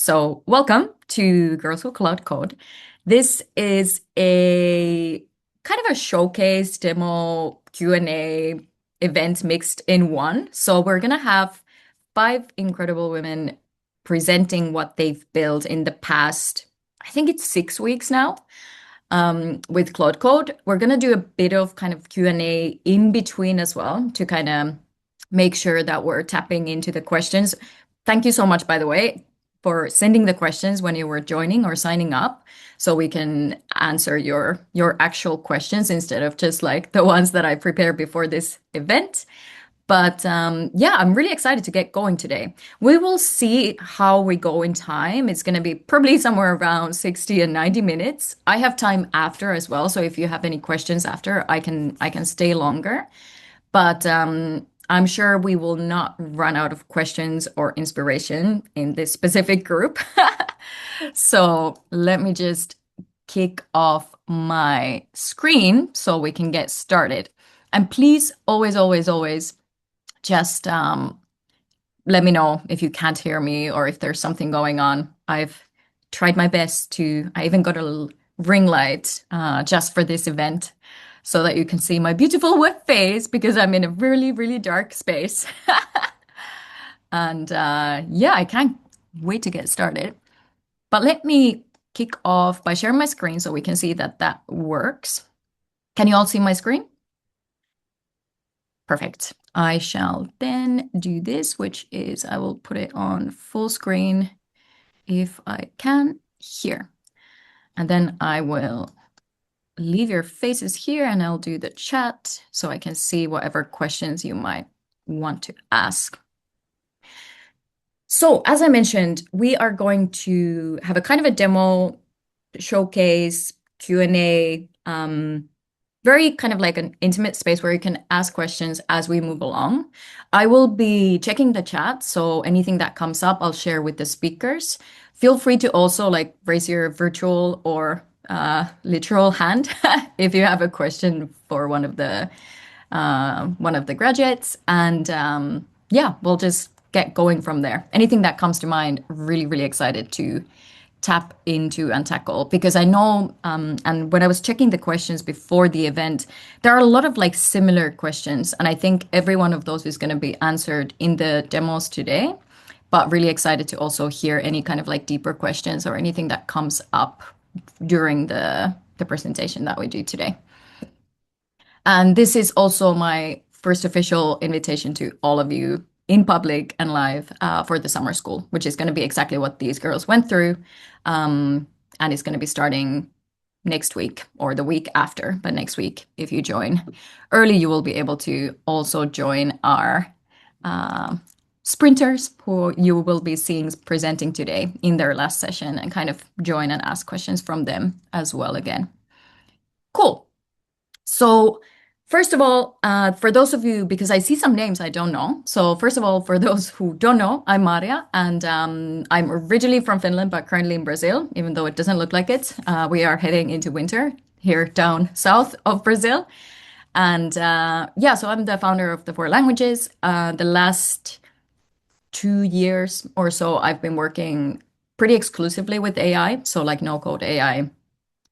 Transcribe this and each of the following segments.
So, welcome to Girls Who Claude Code. This is a kind of a showcase, demo, Q&A event mixed in one. So, we're going to have five incredible women presenting what they've built in the past, I think it's 6 weeks now, with Claude Code. We're going to do a bit of kind of Q&A in between as well to kind of make sure that we're tapping into the questions. Thank you so much, by the way, for sending the questions when you were joining or signing up, so we can answer your actual questions instead of just like the ones that I prepared before this event. But yeah, I'm really excited to get going today. We will see how we go in time. It's going to be probably somewhere around 60 and 90 minutes. I have time after as well, so if you have any questions after, I can stay longer. But I'm sure we will not run out of questions or inspiration in this specific group. So let me just kick off my screen so we can get started. And please, always, always, always just let me know if you can't hear me or if there's something going on. I've tried my best I even got a little ring light just for this event so that you can see my beautiful wet face because I'm in a really, really dark space. And yeah, I can't wait to get started. But let me kick off by sharing my screen so we can see that that works. Can you all see my screen? Perfect. I shall then do this, which is I will put it on full screen if I can here. And then I will leave your faces here and I'll do the chat so I can see whatever questions you might want to ask. So as I mentioned, we are going to have a kind of a demo showcase, Q&A, very kind of like an intimate space where you can ask questions as we move along. I will be checking the chat, so anything that comes up, I'll share with the speakers. Feel free to also like raise your virtual or literal hand if you have a question for one of the graduates. And yeah, we'll just get going from there. Anything that comes to mind, really, really excited to tap into and tackle because I know, and when I was checking the questions before the event, there are a lot of like similar questions, and I think every one of those is going to be answered in the demos today. But really excited to also hear any kind of like deeper questions or anything that comes up during the presentation that we do today. And this is also my first official invitation to all of you in public and live for the summer school, which is going to be exactly what these girls went through. And it's going to be starting next week or the week after. But next week, if you join early, you will be able to also join our sprinters who you will be seeing presenting today in their last session and kind of join and ask questions from them as well again. Cool. So first of all, for those of you, because I see some names I don't know. So first of all, for those who don't know, I'm Maria, and I'm originally from Finland, but currently in Brazil, even though it doesn't look like it. We are heading into winter here down south of Brazil. And yeah, so I'm the founder of the Four Languages. The last 2 years or so, I've been working pretty exclusively with AI, so like no-code AI.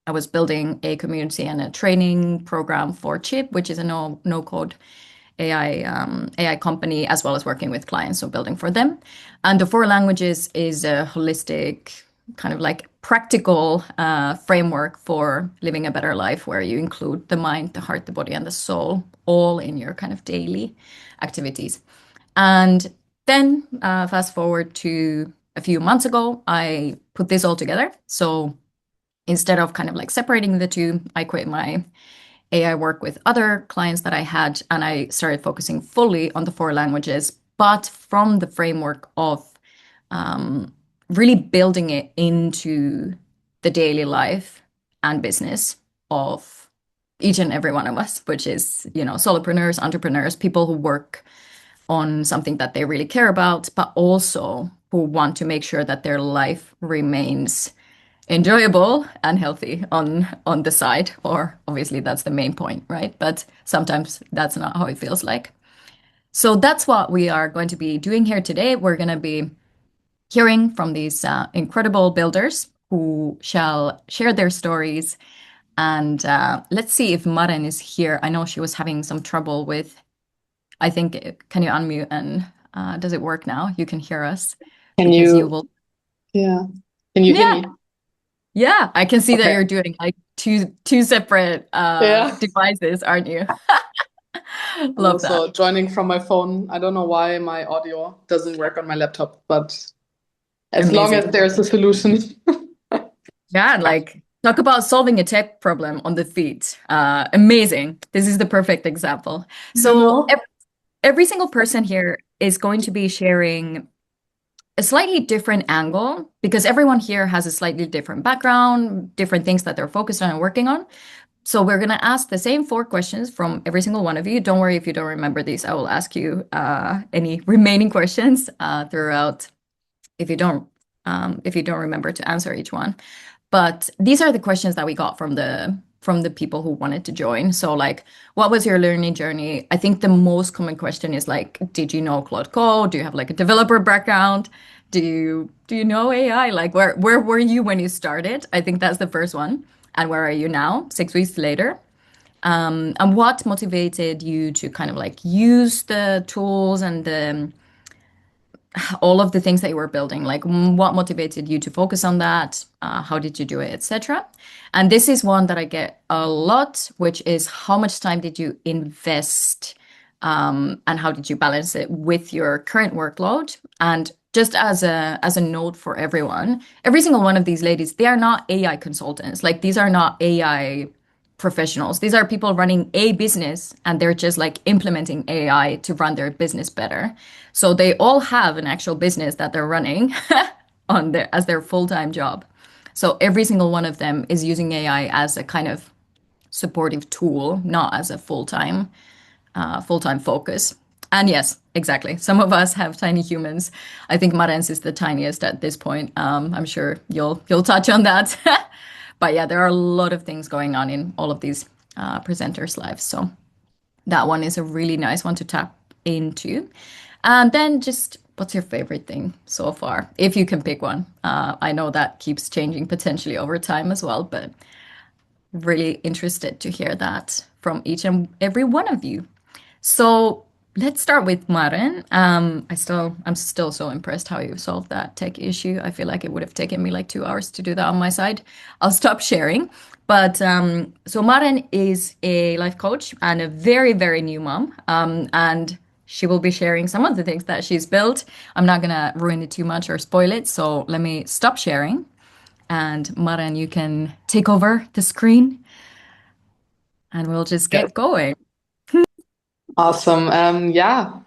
I was building a community and a training program for Chip, which is a no-code AI company, as well as working with clients, so building for them. And the Four Languages is a holistic, kind of like practical framework for living a better life, where you include the mind, the heart, the body, and the soul, all in your kind of daily activities. And then fast forward to a few months ago, I put this all together. So instead of kind of like separating the two, I quit my AI work with other clients that I had, and I started focusing fully on the Four Languages, but from the framework of really building it into the daily life and business of each and every one of us, which is, solopreneurs, entrepreneurs, people who work on something that they really care about, but also who want to make sure that their life remains enjoyable and healthy on the side, or obviously that's the main point, right? But sometimes that's not how it feels like. So that's what we are going to be doing here today. We're going to be hearing from these incredible builders who shall share their stories. And let's see if Maren is here. I know she was having some trouble with, I think, can you unmute and does it work now? You can hear us Can because you you, will. yeah. Can you hear Yeah, me? yeah, I can see that Okay. you're doing like two separate Yeah. devices, aren't you? I'm Love that. also joining from my phone. I don't know why my audio doesn't work on my laptop, but as long as Amazing. there's a solution. Yeah, and like talk about solving a tech problem on the feet. Amazing. This is the perfect example. You So know? every single person here is going to be sharing a slightly different angle because everyone here has a slightly different background, different things that they're focused on and working on. So we're going to ask the same four questions from every single one of you. Don't worry if you don't remember these. I will ask you any remaining questions throughout if you don't remember to answer each one. But these are the questions that we got from the people who wanted to join. So like, what was your learning journey? I think the most common question is like, did you know Claude Code? Do you have like a developer background? Do you know AI? Like where were you when you started? I think that's the first one. And where are you now, 6 weeks later? And what motivated you to kind of like use the tools and all of the things that you were building, like what motivated you to focus on that, how did you do it, etc. And this is one that I get a lot, which is how much time did you invest, and how did you balance it with your current workload. And just as a note for everyone, every single one of these ladies, they are not AI consultants. Like these are not AI professionals. These are people running a business and they're just like implementing AI to run their business better. So they all have an actual business that they're running on their as their full-time job. So every single one of them is using AI as a kind of supportive tool, not as a full-time focus. And yes, exactly. Some of us have tiny humans. I think Maren's is the tiniest at this point. I'm sure you'll touch on that. But yeah, there are a lot of things going on in all of these presenters' lives. So that one is a really nice one to tap into. And then just what's your favorite thing so far? If you can pick one. I know that keeps changing potentially over time as well, but really interested to hear that from each and every one of you. So let's start with Maren. I'm still so impressed how you solved that tech issue. I feel like it would have taken me like 2 hours to do that on my side. I'll stop sharing. But so Maren is a life coach and a very, very new mom. And she will be sharing some of the things that she's built. I'm not gonna ruin it too much or spoil it. So let me stop sharing. And Maren, you can take over the screen and we'll just Yes. get going. Awesome. Yeah,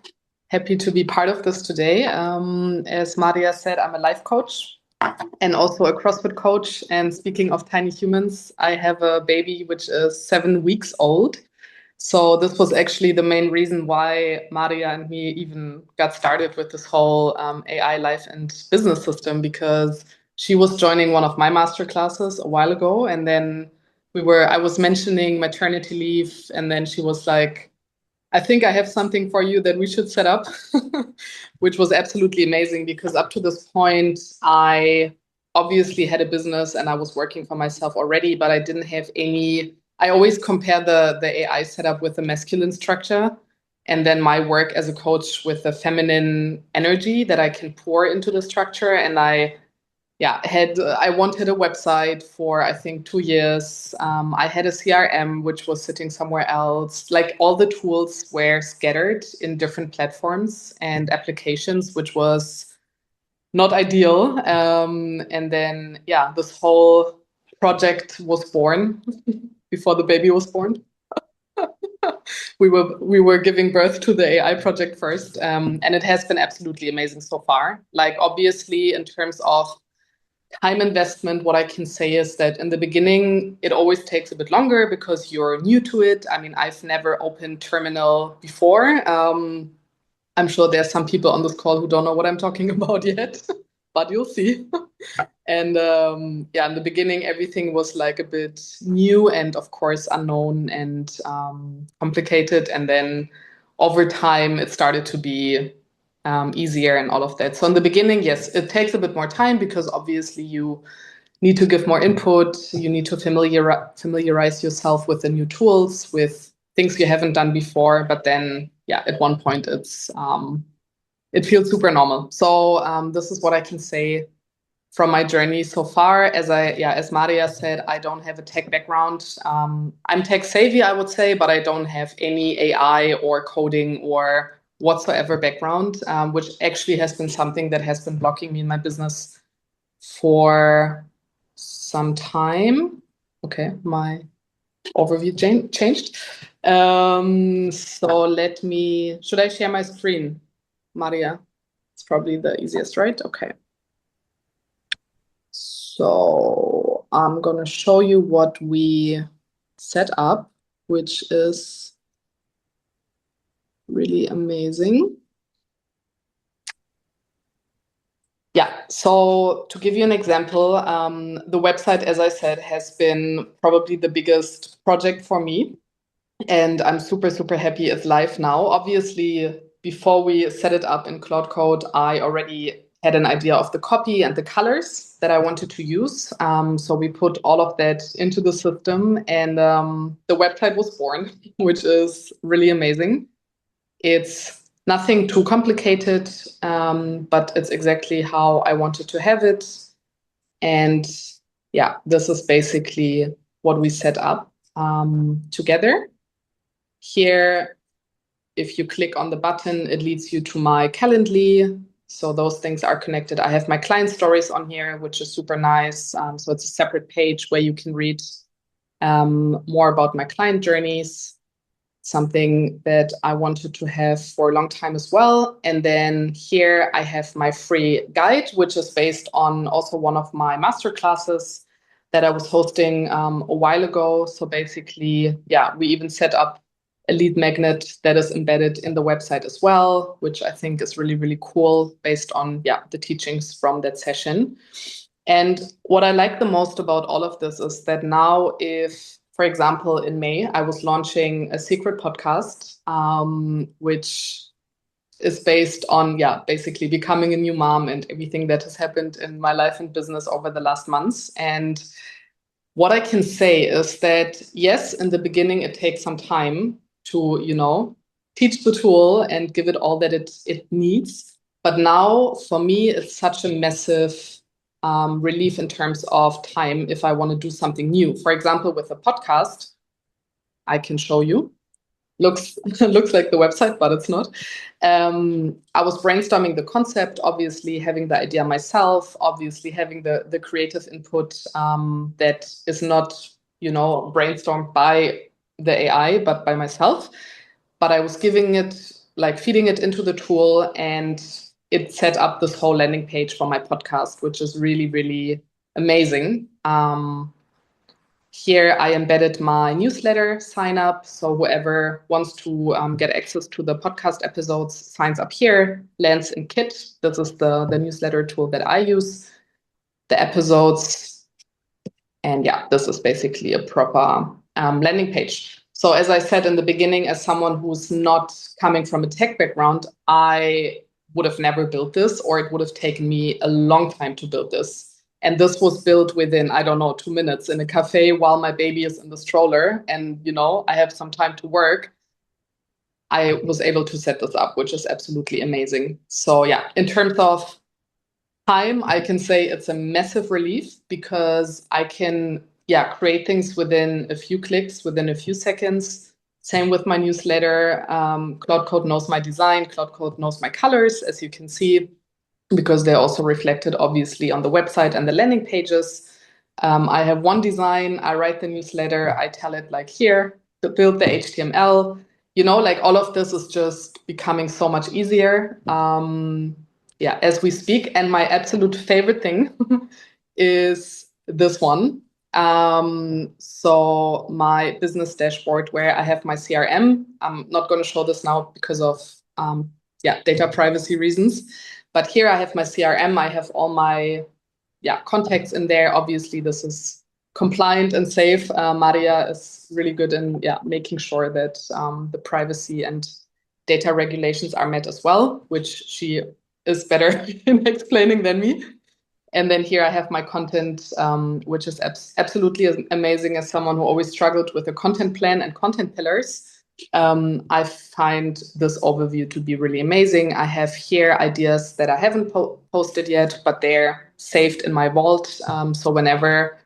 happy to be part of this today. As Maria said, I'm a life coach and also a CrossFit coach. And speaking of tiny humans, I have a baby which is 7 weeks old. So this was actually the main reason why Maria and me even got started with this whole AI life and business system, because she was joining one of my master classes a while ago, and then I was mentioning maternity leave, and then she was like, I think I have something for you that we should set up, which was absolutely amazing because up to this point, I obviously had a business and I was working for myself already, but I didn't have any. I always compare the AI setup with the masculine structure and then my work as a coach with the feminine energy that I can pour into the structure. And I wanted a website for I think 2 years. I had a CRM which was sitting somewhere else. Like all the tools were scattered in different platforms and applications, which was not ideal. And then this whole project was born before the baby was born. We were giving birth to the AI project first, and it has been absolutely amazing so far. Like obviously in terms of time investment, what I can say is that in the beginning, it always takes a bit longer because you're new to it. I mean, I've never opened Terminal before. I'm sure there's some people on this call who don't know what I'm talking about yet, but you'll see. And in the beginning, everything was like a bit new and, of course, unknown and complicated. And then over time, it started to be easier and all of that. So in the beginning, yes, it takes a bit more time because obviously you need to give more input. You need to familiarize yourself with the new tools, with things you haven't done before. But then, yeah, at one point it feels super normal. So this is what I can say from my journey so far. As Maria said, I don't have a tech background. I'm tech savvy, I would say, but I don't have any AI or coding or whatsoever background, which actually has been something that has been blocking me in my business for some time. Okay, my overview changed. Should I share my screen, Maria? It's probably the easiest, right? Okay. So I'm going to show you what we set up, which is really amazing. Yeah, so to give you an example, the website, as I said, has been probably the biggest project for me. And I'm super, super happy it's live now. Obviously, before we set it up in Claude Code, I already had an idea of the copy and the colors that I wanted to use. So we put all of that into the system and the website was born, which is really amazing. It's nothing too complicated, but it's exactly how I wanted to have it. And yeah, this is basically what we set up together. Here, if you click on the button, it leads you to my Calendly. So those things are connected. I have my client stories on here, which is super nice. So it's a separate page where you can read more about my client journeys, something that I wanted to have for a long time as well. And then here I have my free guide, which is based on also one of my master classes that I was hosting a while ago. So basically, yeah, we even set up a lead magnet that is embedded in the website as well, which I think is really, really cool based on, yeah, the teachings from that session. And what I like the most about all of this is that now if, for example, in May, I was launching a secret podcast, which is based on, yeah, basically becoming a new mom and everything that has happened in my life and business over the last months. And what I can say is that, yes, in the beginning, it takes some time to, teach the tool and give it all that it needs. But now, for me, it's such a massive relief in terms of time if I want to do something new. For example, with a podcast, I can show you. Looks looks like the website, but it's not. I was brainstorming the concept, obviously having the idea myself, obviously having the creative input that is not, brainstormed by the AI, but by myself. But I was giving it, like feeding it into the tool, and it set up this whole landing page for my podcast, which is really, really amazing. Here I embedded my newsletter sign up. So whoever wants to get access to the podcast episodes signs up here, lands in Kit. This is the newsletter tool that I use. The episodes. And yeah, this is basically a proper landing page. So as I said in the beginning, as someone who's not coming from a tech background, I would have never built this, or it would have taken me a long time to build this. And this was built within, I don't know, 2 minutes in a cafe while my baby is in the stroller and, I have some time to work. I was able to set this up, which is absolutely amazing. So yeah, in terms of time, I can say it's a massive relief because I can, create things within a few clicks, within a few seconds. Same with my newsletter. Claude Code knows my design. Claude Code knows my colors, as you can see, because they're also reflected, obviously, on the website and the landing pages. I have one design. I write the newsletter. I tell it like here to build the HTML. Like all of this is just becoming so much easier. As we speak. And my absolute favorite thing is this one. So my business dashboard where I have my CRM. I'm not going to show this now because of data privacy reasons. But here I have my CRM. I have all my contacts in there. Obviously, this is compliant and safe. Maria is really good in making sure that the privacy and data regulations are met as well, which she is better in explaining than me. And then here I have my content, which is absolutely amazing as someone who always struggled with a content plan and content pillars. I find this overview to be really amazing. I have here ideas that I haven't posted yet, but they're saved in my vault. So whenever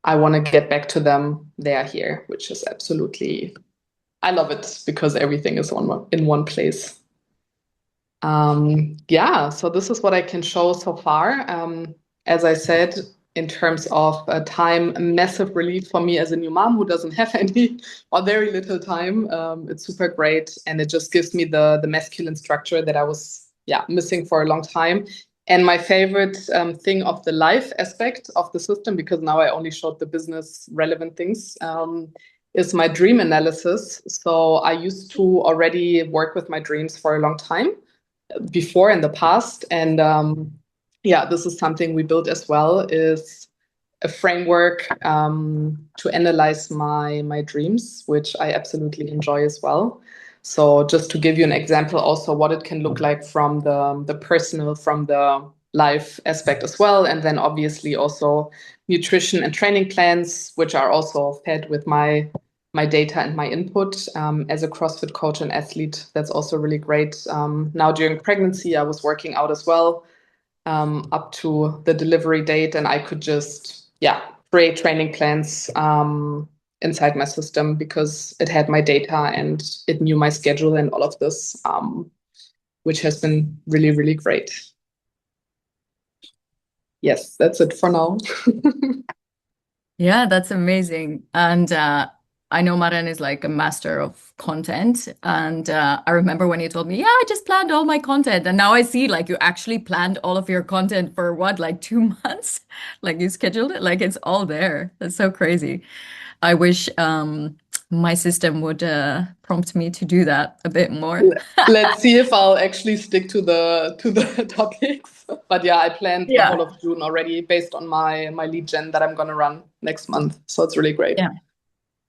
I want to get back to them, they are here, which is absolutely, I love it because everything is in one place. Yeah, so this is what I can show so far. As I said, in terms of time, a massive relief for me as a new mom who doesn't have any or very little time. It's super great, and it just gives me the masculine structure that I was missing for a long time. And my favorite thing of the life aspect of the system, because now I only showed the business relevant things, is my dream analysis. So I used to already work with my dreams for a long time before in the past. And this is something we built as well, is a framework to analyze my dreams, which I absolutely enjoy as well. So just to give you an example also what it can look like from the personal, from the life aspect as well. And then obviously also nutrition and training plans, which are also fed with my data and my input as a CrossFit coach and athlete. That's also really great. Now during pregnancy, I was working out as well up to the delivery date, and I could just create training plans inside my system because it had my data and it knew my schedule and all of this, which has been really, really great. Yes, that's it for now. Yeah, that's amazing. And I know Maren is like a master of content. And I remember when you told me, yeah, I just planned all my content. And now I see like you actually planned all of your content for what, like 2 months? Like you scheduled it, like it's all there. That's so crazy. I wish my system would prompt me to do that a bit more. Let's see if I'll actually stick to the topics. But yeah, I planned the Yeah. whole of June already based on my lead gen that I'm gonna run next month. So it's really great. Yeah.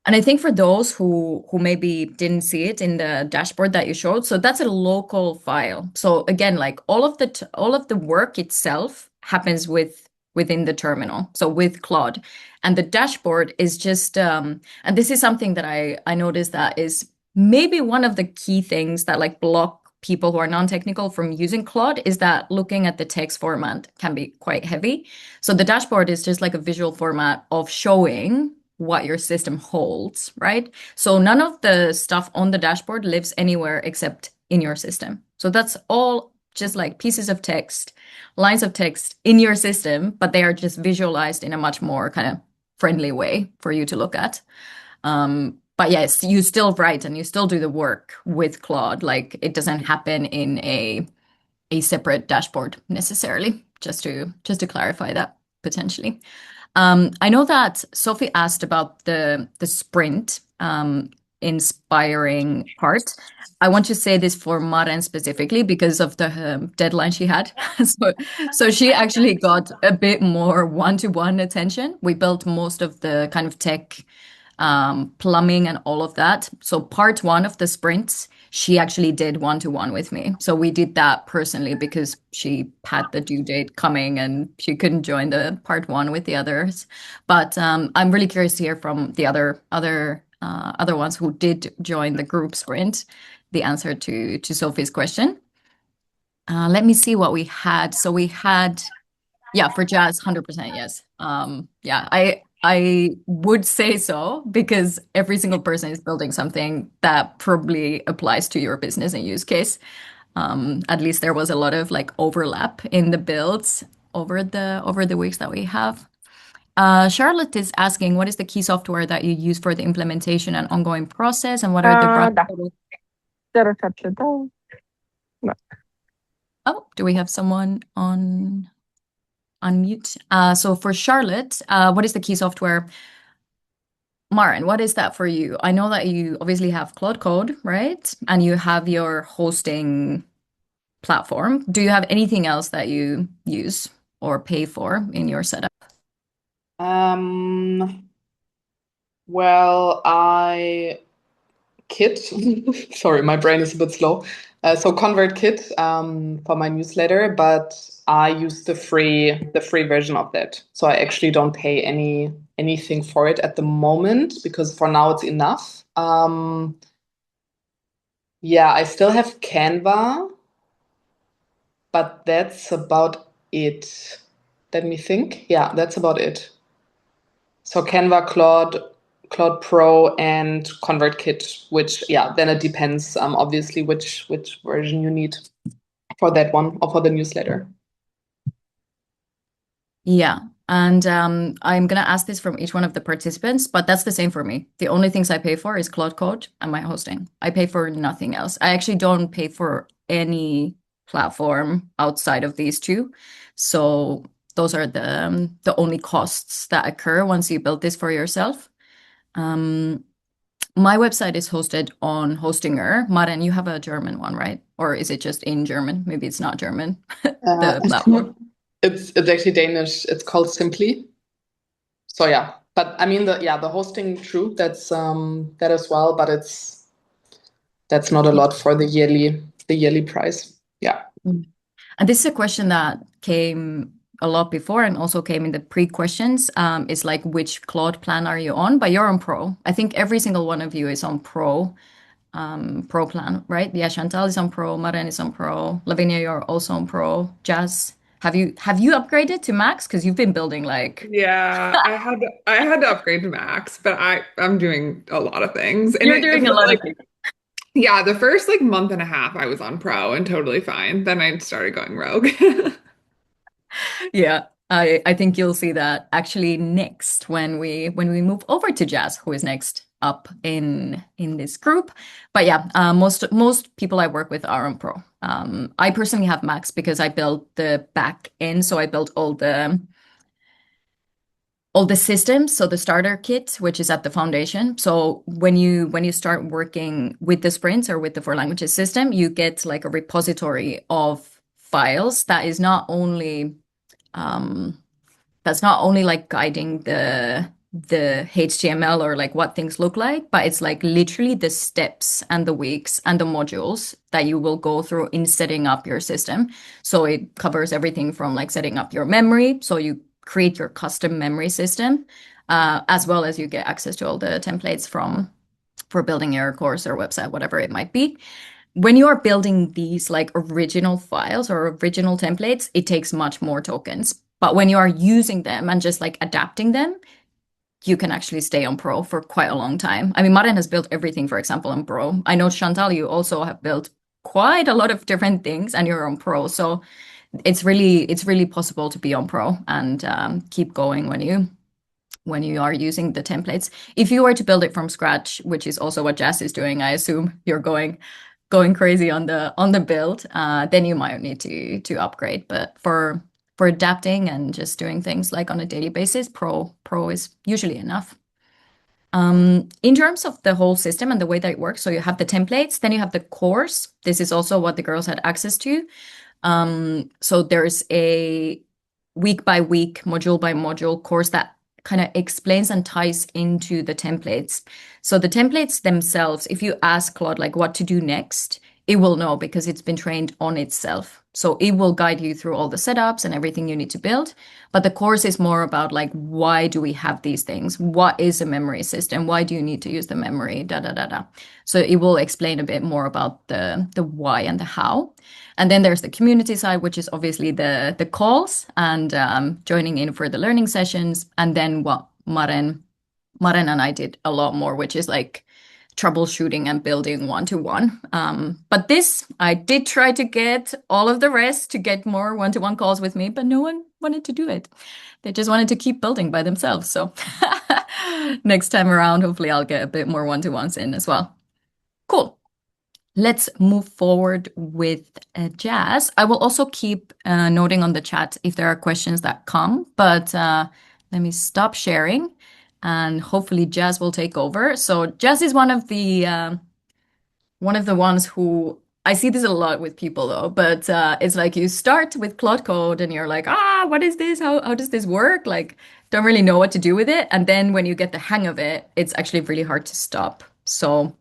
And I think for those who maybe didn't see it in the dashboard that you showed, so that's a local file. So again, like all of the work itself happens within the terminal, so with Claude, and the dashboard is just and this is something that I noticed that is maybe one of the key things that like block people who are non-technical from using Claude is that looking at the text format can be quite heavy. So the dashboard is just like a visual format of showing what your system holds, right? So none of the stuff on the dashboard lives anywhere except in your system. So that's all just like pieces of text, lines of text in your system, but they are just visualized in a much more kind of friendly way for you to look at. But yes, you still write and you still do the work with Claude. Like it doesn't happen in a separate dashboard necessarily, just to clarify that potentially. I know that Sophie asked about the sprint inspiring part. I want to say this for Maren specifically because of the deadline she had. So she actually got a bit more one-to-one attention. We built most of the kind of tech, plumbing and all of that. So part one of the sprints, she actually did one-to-one with me. So we did that personally because she had the due date coming and she couldn't join the part one with the others. But I'm really curious to hear from the other ones who did join the group sprint, the answer to Sophie's question. Let me see what we had. So we had, yeah, for Jasz, 100% yes. Yeah, I would say so because every single person is building something that probably applies to your business and use case. At least there was a lot of like overlap in the builds over the weeks that we have. Charlotte is asking, what is the key software that you use for the implementation and ongoing process, and what are the rough? Da, reception. Oh, do we have someone on unmute? So for Charlotte, what is the key software? Maren, what is that for you? I know that you obviously have Claude Code, right? And you have your hosting platform. Do you have anything else that you use or pay for in your setup? Well, I ConvertKit. Sorry, my brain is a bit slow. So ConvertKit for my newsletter, but I use the free version of that. So I actually don't pay anything for it at the moment because for now it's enough. Yeah, I still have Canva, but that's about it. Let me think. Yeah, that's about it. So Canva, Claude Pro, and ConvertKit, which yeah, then it depends, obviously which version you need for that one or for the newsletter. Yeah. And I'm going to ask this from each one of the participants, but that's the same for me. The only things I pay for is Claude Code and my hosting. I pay for nothing else. I actually don't pay for any platform outside of these two. So those are the only costs that occur once you build this for yourself. Um, my website is hosted on Hostinger. Maren, you have a German one, right? Or is it just in German? Maybe it's not German, Uh, the platform. it's actually Danish. It's called Simply. So yeah, but I mean the hosting, true, that's that as well, but that's not a lot for the yearly price. Yeah. And this is a question that came a lot before and also came in the pre-questions. Is like, which Claude plan are you on? But you're on Pro. I think every single one of you is on Pro plan, right? Yeah, Chantal is on Pro, Maren is on Pro, Lavinia, you're also on Pro. Jasz, have you upgraded to Max? Because you've been building like Yeah, I had to upgrade to Max, but I'm doing a lot of things. And you're it doing a felt lot of like things. yeah, the first like month and a half I was on Pro and totally fine. Then I started going rogue. Yeah, I think you'll see that actually next when we move over to Jasz, who is next up in this group. But yeah, most people I work with are on Pro. I personally have Max because I built the back end, so I built all the systems, so the starter kit, which is at the foundation. So when you start working with the sprints or with the four languages system, you get like a repository of files that is not only um, that's not only like guiding the HTML or like what things look like, but it's like literally the steps and the weeks and the modules that you will go through in setting up your system. So it covers everything from like setting up your memory. So you create your custom memory system, as well as you get access to all the templates for building your course or website, whatever it might be. When you are building these like original files or original templates, it takes much more tokens. But when you are using them and just like adapting them, you can actually stay on Pro for quite a long time. I mean, Maren has built everything, for example, on Pro. I know, Chantal, you also have built quite a lot of different things and you're on Pro. So it's really possible to be on Pro and keep going when you are using the templates. If you were to build it from scratch, which is also what Jasz is doing, I assume you're going crazy on the build, then you might need to upgrade. But for adapting and just doing things like on a daily basis, Pro is usually enough. In terms of the whole system and the way that it works, so you have the templates, then you have the course. This is also what the girls had access to. So there's a week by week, module by module course that kind of explains and ties into the templates. So the templates themselves, if you ask Claude like what to do next, it will know because it's been trained on itself. So it will guide you through all the setups and everything you need to build. But the course is more about like, why do we have these things? What is a memory system? Why do you need to use the memory? Da da da da. So it will explain a bit more about the why and the how. And then there's the community side, which is obviously the calls and joining in for the learning sessions. And then what Maren and I did a lot more, which is like troubleshooting and building one-to-one. But this, I did try to get all of the rest to get more one-to-one calls with me, but no one wanted to do it. They just wanted to keep building by themselves. So next time around, hopefully I'll get a bit more one-to-ones in as well. Cool. Let's move forward with Jasz. I will also keep noting on the chat if there are questions that come, but let me stop sharing and hopefully Jasz will take over. So Jasz is one of the ones who I see this a lot with people though, but it's like you start with Claude Code and you're like, what is this? How does this work? Like, don't really know what to do with it. And then when you get the hang of it, it's actually really hard to stop. So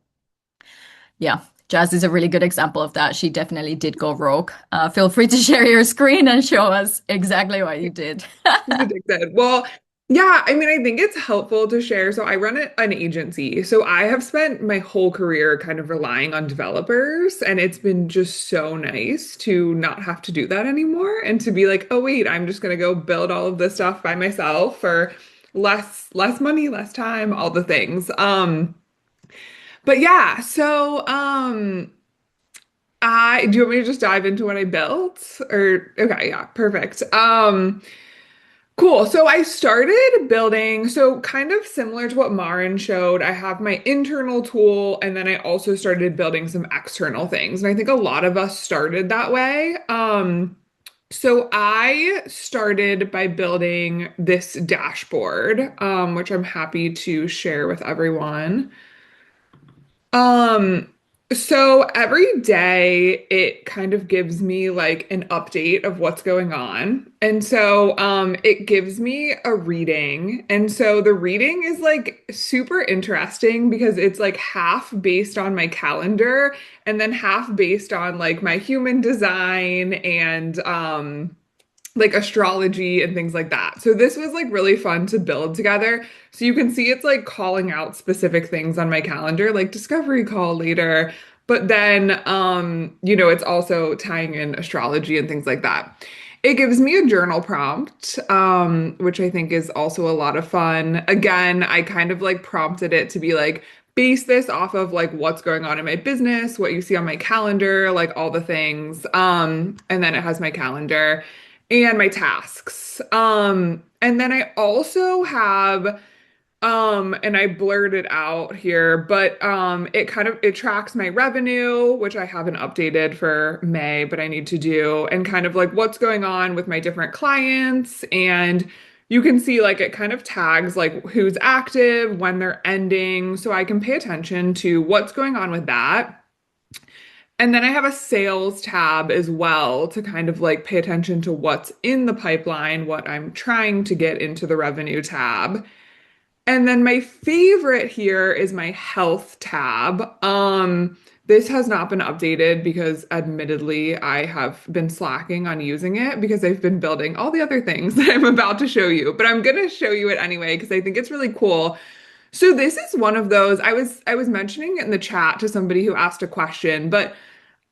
Yeah, Jasz is a really good example of that. She definitely did go rogue. Feel free to share your screen and show us exactly what you did. Who's addicted? Well, yeah, I mean, I think it's helpful to share. So I run an agency. So I have spent my whole career kind of relying on developers, and it's been just so nice to not have to do that anymore and to be like, oh wait, I'm just gonna go build all of this stuff by myself for less money, less time, all the things. But yeah, so I do you want me to just dive into what I built? Or okay, yeah, perfect. Cool. So I started building, so kind of similar to what Maren showed. I have my internal tool, and then I also started building some external things. And I think a lot of us started that way. So I started by building this dashboard, which I'm happy to share with everyone. Um, so every day it kind of gives me like an update of what's going on. And so it gives me a reading. And so the reading is like super interesting because it's like half based on my calendar and then half based on like my human design and like astrology and things like that. So this was like really fun to build together. So you can see it's like calling out specific things on my calendar, like discovery call later. But then, it's also tying in astrology and things like that. It gives me a journal prompt, which I think is also a lot of fun. Again, I kind of like prompted it to be like, base this off of like what's going on in my business, what you see on my calendar, like all the things. And then it has my calendar and my tasks. And then I also have and I blurred it out here, but it tracks my revenue, which I haven't updated for May, but I need to do, and kind of like what's going on with my different clients. And you can see like it kind of tags like who's active, when they're ending, so I can pay attention to what's going on with that. And then I have a sales tab as well to kind of like pay attention to what's in the pipeline, what I'm trying to get into the revenue tab. And then my favorite here is my health tab. This has not been updated because admittedly I have been slacking on using it because I've been building all the other things that I'm about to show you, but I'm going to show you it anyway because I think it's really cool. So this is one of those I was mentioning it in the chat to somebody who asked a question, but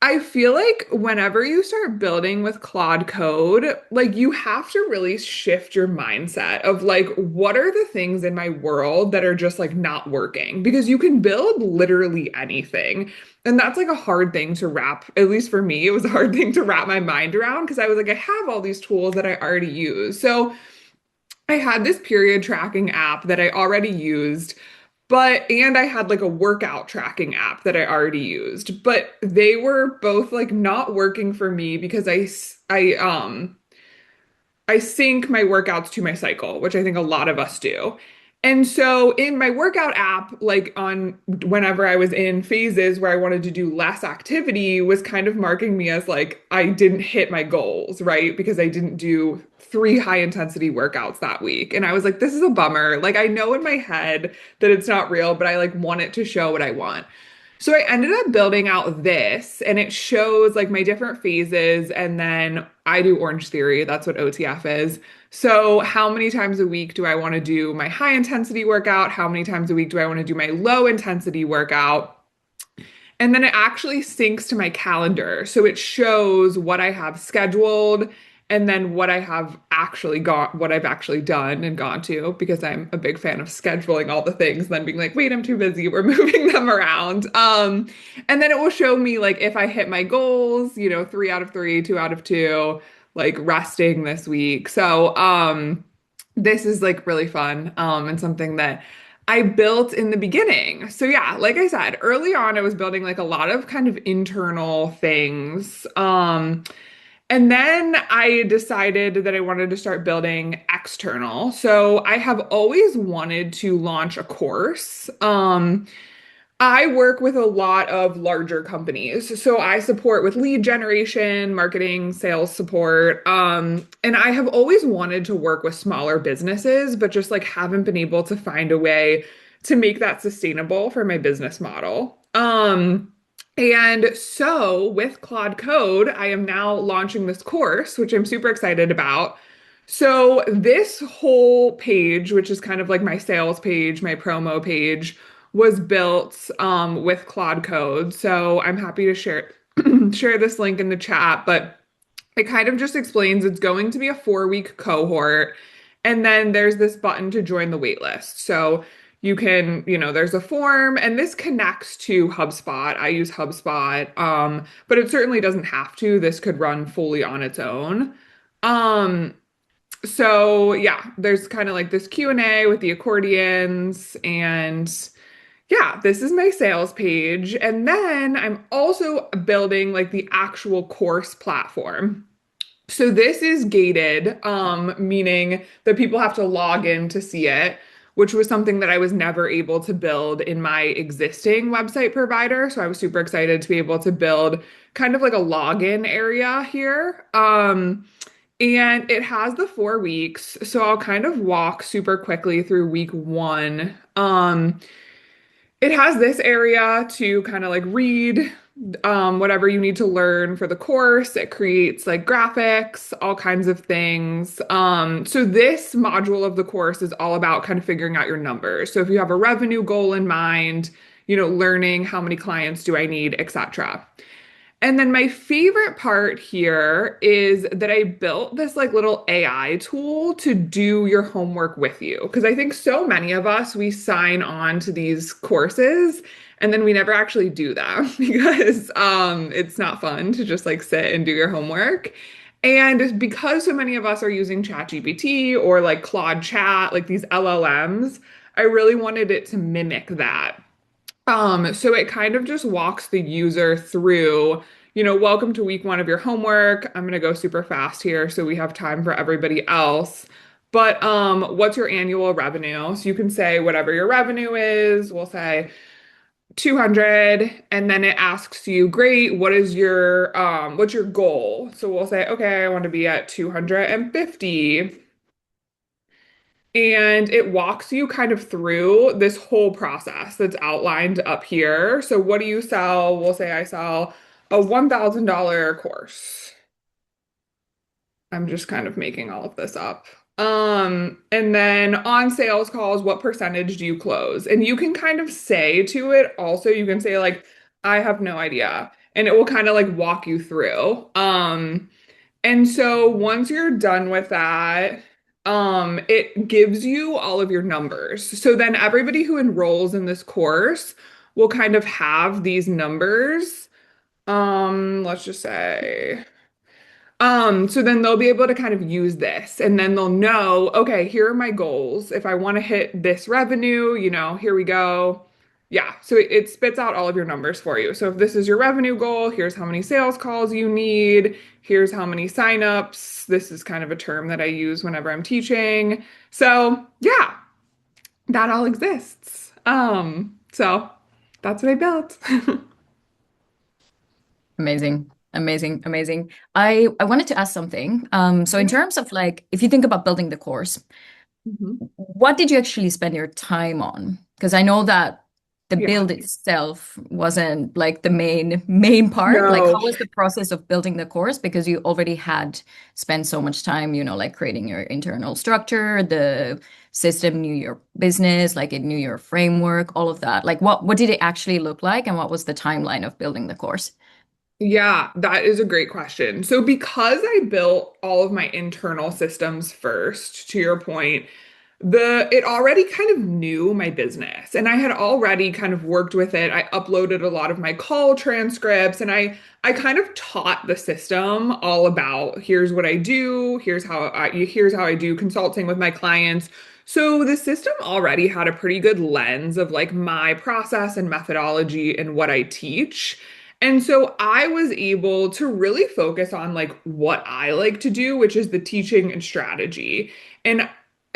I feel like whenever you start building with Claude Code, like you have to really shift your mindset of like, what are the things in my world that are just like not working? Because you can build literally anything. And that's like a hard thing to wrap, at least for me, it was a hard thing to wrap my mind around because I was like, I have all these tools that I already use. So I had this period tracking app that I already used, and I had like a workout tracking app that I already used, but they were both like not working for me because I sync my workouts to my cycle, which I think a lot of us do. And so in my workout app, like on whenever I was in phases where I wanted to do less activity, was kind of marking me as like I didn't hit my goals, right? Because I didn't do 3 high intensity workouts that week. And I was like, this is a bummer. Like I know in my head that it's not real, but I like want it to show what I want. So I ended up building out this, and it shows like my different phases. And then I do Orange Theory. That's what OTF is. So how many times a week do I want to do my high intensity workout? How many times a week do I want to do my low intensity workout? And then it actually syncs to my calendar. So it shows what I have scheduled and then what I have actually got, what I've actually done and gone to, because I'm a big fan of scheduling all the things, then being like, wait, I'm too busy. We're moving them around. And then it will show me like if I hit my goals, 3 out of 3, 2 out of 2, like resting this week. So this is like really fun and something that I built in the beginning. So yeah, like I said, early on I was building like a lot of kind of internal things. And then I decided that I wanted to start building external. So I have always wanted to launch a course. I work with a lot of larger companies. So I support with lead generation, marketing, sales support. And I have always wanted to work with smaller businesses, but just like haven't been able to find a way to make that sustainable for my business model. And so with Claude Code, I am now launching this course, which I'm super excited about. So this whole page, which is kind of like my sales page, my promo page, was built with Claude Code. So I'm happy to share share this link in the chat, but it kind of just explains it's going to be a 4 week cohort. And then there's this button to join the waitlist. So you can, there's a form and this connects to HubSpot. I use HubSpot, but it certainly doesn't have to. This could run fully on its own. Um, so yeah, there's kind of like this Q&A with the accordions and yeah, this is my sales page. And then I'm also building like the actual course platform. So this is gated, meaning that people have to log in to see it, which was something that I was never able to build in my existing website provider. So I was super excited to be able to build kind of like a login area here. And it has the 4 weeks. So I'll kind of walk super quickly through week one. It has this area to kind of like read whatever you need to learn for the course. It creates like graphics, all kinds of things. So this module of the course is all about kind of figuring out your numbers. So if you have a revenue goal in mind, learning how many clients do I need, etc. And then my favorite part here is that I built this like little AI tool to do your homework with you. Because I think so many of us, we sign on to these courses and then we never actually do them because it's not fun to just like sit and do your homework. And because so many of us are using ChatGPT or like Claude Chat, like these LLMs, I really wanted it to mimic that. So it kind of just walks the user through, welcome to week one of your homework. I'm gonna go super fast here so we have time for everybody else. But what's your annual revenue? So you can say whatever your revenue is. We'll say 200, and then it asks you, great, what's your goal? So we'll say, okay, I want to be at 250. And it walks you kind of through this whole process that's outlined up here. So, what do you sell? We'll say I sell a $1,000 course. I'm just kind of making all of this up. And then on sales calls, what percentage do you close? And you can kind of say to it also, you can say, like, I have no idea. And it will kind of like walk you through. And so once you're done with that, it gives you all of your numbers. So then everybody who enrolls in this course will kind of have these numbers. Let's just say, so then they'll be able to kind of use this and then they'll know, okay, here are my goals. If I want to hit this revenue, here we go. Yeah, so it spits out all of your numbers for you. So if this is your revenue goal, here's how many sales calls you need. Here's how many signups. This is kind of a term that I use whenever I'm teaching. So yeah, that all exists. So that's what I built. Amazing. Amazing. Amazing. I wanted to ask something. So in terms of like, if you think about building the course, Mhm. what did you actually spend your time on? Because I know that the Yeah. build itself wasn't like the main part. Like, No. how was the process of building the course? Because you already had spent so much time, like creating your internal structure, the system knew your business, like it knew your framework, all of that. Like, what did it actually look like, and what was the timeline of building the course? Yeah, that is a great question. So because I built all of my internal systems first, to your point, it already kind of knew my business and I had already kind of worked with it. I uploaded a lot of my call transcripts and I kind of taught the system all about here's what I do, here's how I do consulting with my clients. So the system already had a pretty good lens of like my process and methodology and what I teach. And so I was able to really focus on like what I like to do, which is the teaching and strategy. And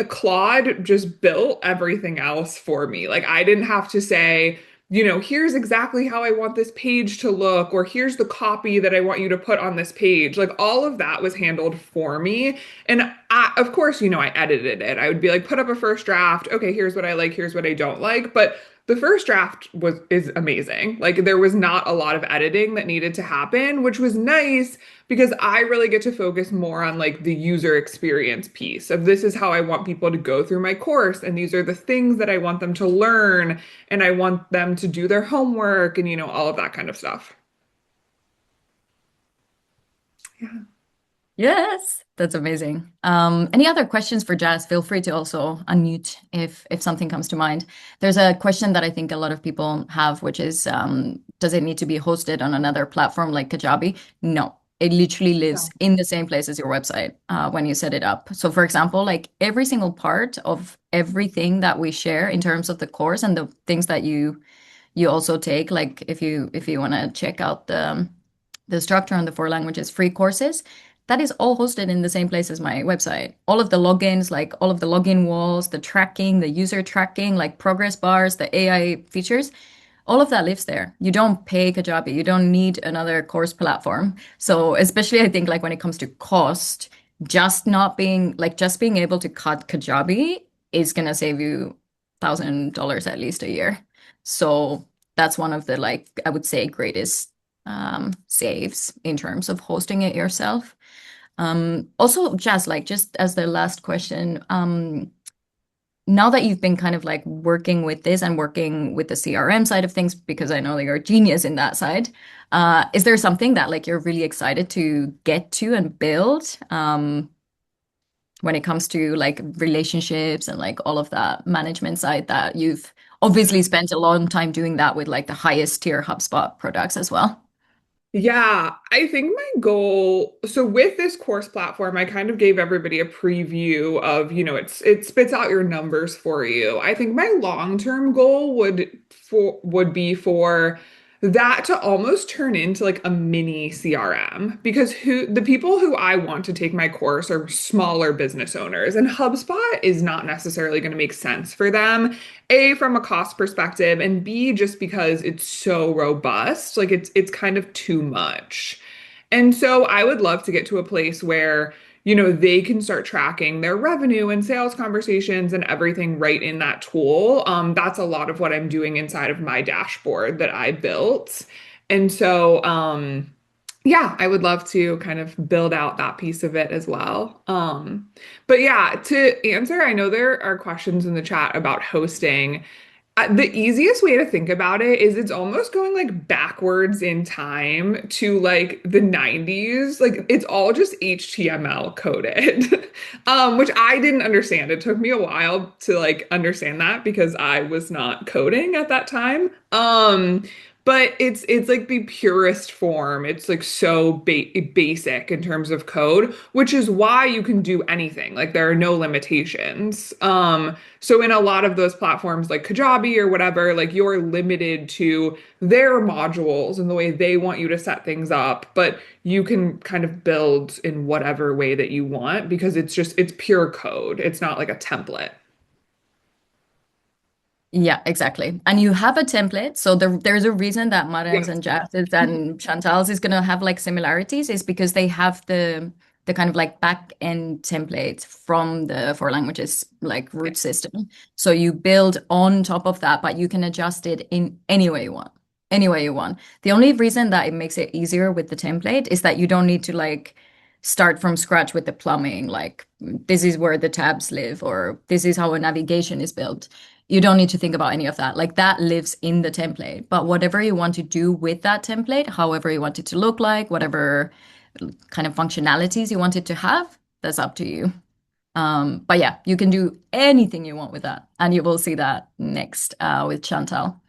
Claude just built everything else for me. Like I didn't have to say, here's exactly how I want this page to look, or here's the copy that I want you to put on this page. Like all of that was handled for me. And of course, I edited it. I would be like, put up a first draft. Okay, here's what I like, here's what I don't like. But the first draft is amazing. Like there was not a lot of editing that needed to happen, which was nice because I really get to focus more on like the user experience piece of this is how I want people to go through my course and these are the things that I want them to learn and I want them to do their homework and all of that kind of stuff. Yeah. Yes, that's amazing. Any other questions for Jazz? Feel free to also unmute if something comes to mind. There's a question that I think a lot of people have, which is, does it need to be hosted on another platform like Kajabi? No, it literally lives No. in the same place as your website when you set it up. So, for example, like every single part of everything that we share in terms of the course and the things that you also take, like if you want to check out the structure on the four languages free courses, that is all hosted in the same place as my website. All of the logins, like all of the login walls, the tracking, the user tracking, like progress bars, the AI features, all of that lives there. You don't pay Kajabi. You don't need another course platform. So especially I think like when it comes to cost, just being able to cut Kajabi is gonna save you $1,000 at least a year. So that's one of the like I would say greatest saves in terms of hosting it yourself. Also, Jazz, like just as the last question, now that you've been kind of like working with this and working with the CRM side of things, because I know that you're a genius in that side, is there something that like you're really excited to get to and build when it comes to like relationships and like all of that management side that you've obviously spent a long time doing that with like the highest tier HubSpot products as well? Yeah, I think my goal, so with this course platform, I kind of gave everybody a preview of, it spits out your numbers for you. I think my long-term goal would be for that to almost turn into like a mini CRM because the people who I want to take my course are smaller business owners and HubSpot is not necessarily going to make sense for them. A, from a cost perspective, and B, just because it's so robust, like it's kind of too much. And so I would love to get to a place where, they can start tracking their revenue and sales conversations and everything right in that tool. That's a lot of what I'm doing inside of my dashboard that I built. And so, yeah, I would love to kind of build out that piece of it as well. But yeah, to answer, I know there are questions in the chat about hosting. The easiest way to think about it is it's almost going like backwards in time to like the 90s. Like it's all just HTML coded, which I didn't understand. It took me a while to like understand that because I was not coding at that time. But it's like the purest form. It's like so basic in terms of code, which is why you can do anything. Like there are no limitations. So in a lot of those platforms like Kajabi or whatever, like you're limited to their modules and the way they want you to set things up, but you can kind of build in whatever way that you want because it's pure code. It's not like a template. Yeah, exactly. And you have a template. So there's a reason that Maren's Yes. and Jasz's and Chantal's is gonna have like similarities is because they have the kind of like back end template from the four languages like root system. So you build on top of that, but you can adjust it in any way you want. Any way you want. The only reason that it makes it easier with the template is that you don't need to like start from scratch with the plumbing, like this is where the tabs live, or this is how a navigation is built. You don't need to think about any of that. Like that lives in the template. But whatever you want to do with that template, however you want it to look like, whatever kind of functionalities you want it to have, that's up to you. But yeah, you can do anything you want with that. And you will see that next with Chantal.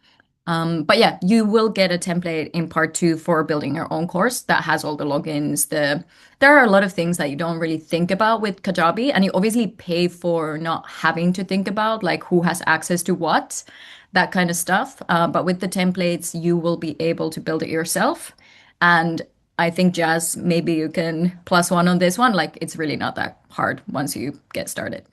But yeah, you will get a template in part two for building your own course that has all the logins. There are a lot of things that you don't really think about with Kajabi, and you obviously pay for not having to think about like who has access to what, that kind of stuff. But with the templates, you will be able to build it yourself. And I think Jazz, maybe you can plus one on this one. Like it's really not that hard once you get started.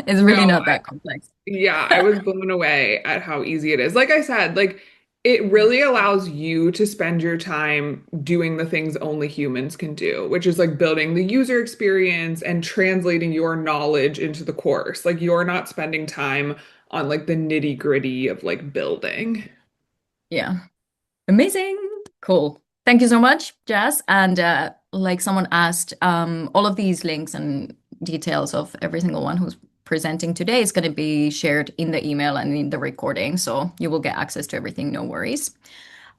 It's really No, not that complex. yeah, I was blown away at how easy it is. Like I said, like it really allows you to spend your time doing the things only humans can do, which is like building the user experience and translating your knowledge into the course. Like you're not spending time on like the nitty-gritty of like building. Yeah. Amazing. Cool. Thank you so much, Jasz. And like someone asked, all of these links and details of every single one who's presenting today is going to be shared in the email and in the recording. So you will get access to everything, no worries.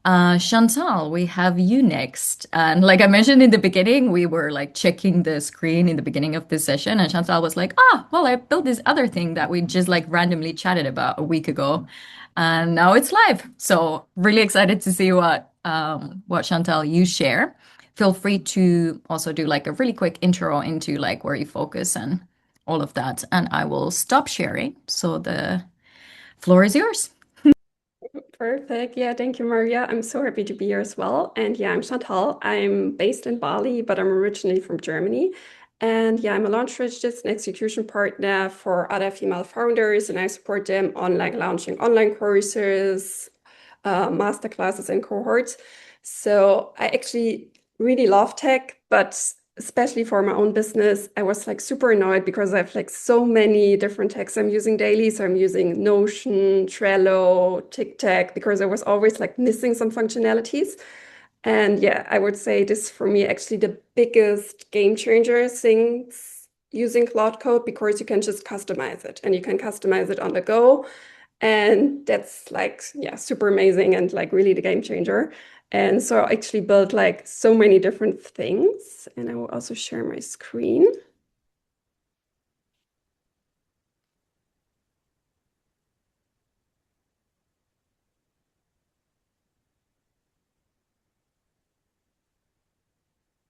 Chantal, we have you next. And like I mentioned in the beginning, we were like checking the screen in the beginning of this session, and Chantal was like, well, I built this other thing that we just like randomly chatted about a week ago, and now it's live. So really excited to see what Chantal you share. Feel free to also do like a really quick intro into like where you focus and all of that, and I will stop sharing. So the floor is yours. Perfect. Yeah, thank you, Maria. I'm so happy to be here as well. And yeah, I'm Chantal. I'm based in Bali, but I'm originally from Germany. And yeah, I'm a launch strategist and execution partner for other female founders, and I support them on like launching online courses, masterclasses, and cohorts. So I actually really love tech, but especially for my own business, I was like super annoyed because I have like so many different techs I'm using daily. So I'm using Notion, Trello, TikTok, because I was always like missing some functionalities. And yeah, I would say this for me actually the biggest game changer things using Claude Code, because you can just customize it and you can customize it on the go. And that's like, yeah, super amazing and like really the game changer. And so I actually built like so many different things. And I will also share my screen.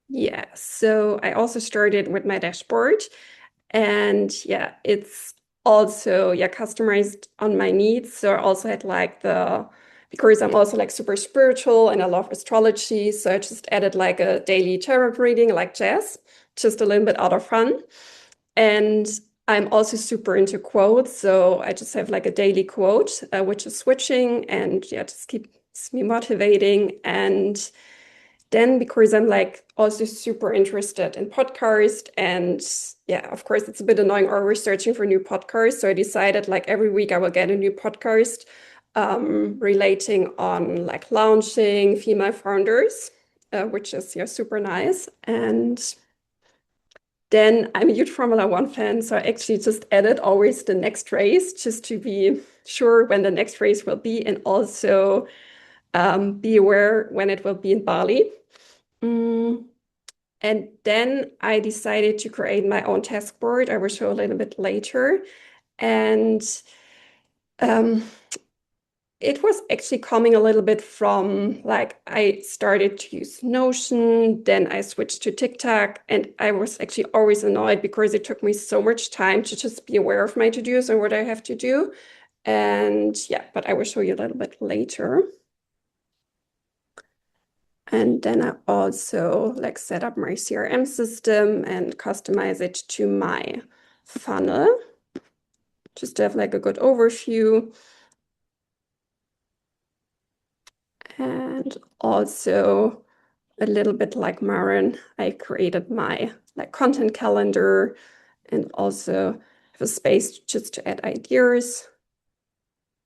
Yeah, so I also started with my dashboard. And yeah, it's also yeah customized on my needs. So I also had like because I'm also like super spiritual and I love astrology. So I just added like a daily tarot reading like Jasz, just a little bit out of fun. And I'm also super into quotes. So I just have like a daily quote, which is switching and yeah, just keeps me motivating. And then because I'm like also super interested in podcast, and yeah, of course it's a bit annoying always searching for new podcasts. So I decided like every week I will get a new podcast relating on like launching female founders, which is yeah super nice. And then I'm a huge Formula One fan, so I actually just added always the next race just to be sure when the next race will be, and also be aware when it will be in Bali. Mm, And then I decided to create my own task board. I will show a little bit later. And um, it was actually coming a little bit from like I started to use Notion, then I switched to TikTok, and I was actually always annoyed because it took me so much time to just be aware of my to-dos and what I have to do. And yeah, but I will show you a little bit later. And then I also like set up my CRM system and customize it to my funnel, just to have like a good overview. And also a little bit like Maren, I created my like content calendar and also have a space just to add ideas.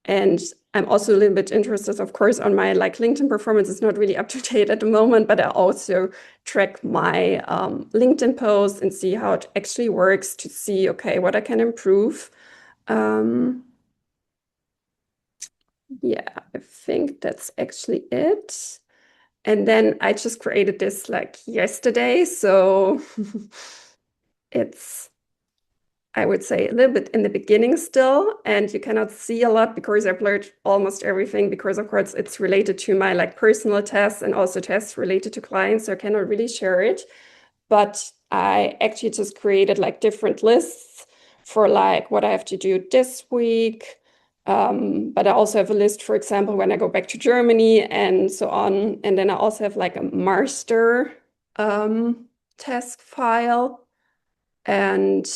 And I'm also a little bit interested, of course, on my like LinkedIn performance. It's not really up to date at the moment, but I also track my LinkedIn posts and see how it actually works to see, okay, what I can improve. Yeah, I think that's actually it. And then I just created this like yesterday. So it's I would say a little bit in the beginning still, and you cannot see a lot because I blurred almost everything because of course it's related to my like personal tests and also tests related to clients, so I cannot really share it. But I actually just created like different lists for like what I have to do this week. But I also have a list, for example, when I go back to Germany and so on. And then I also have like a master task file, and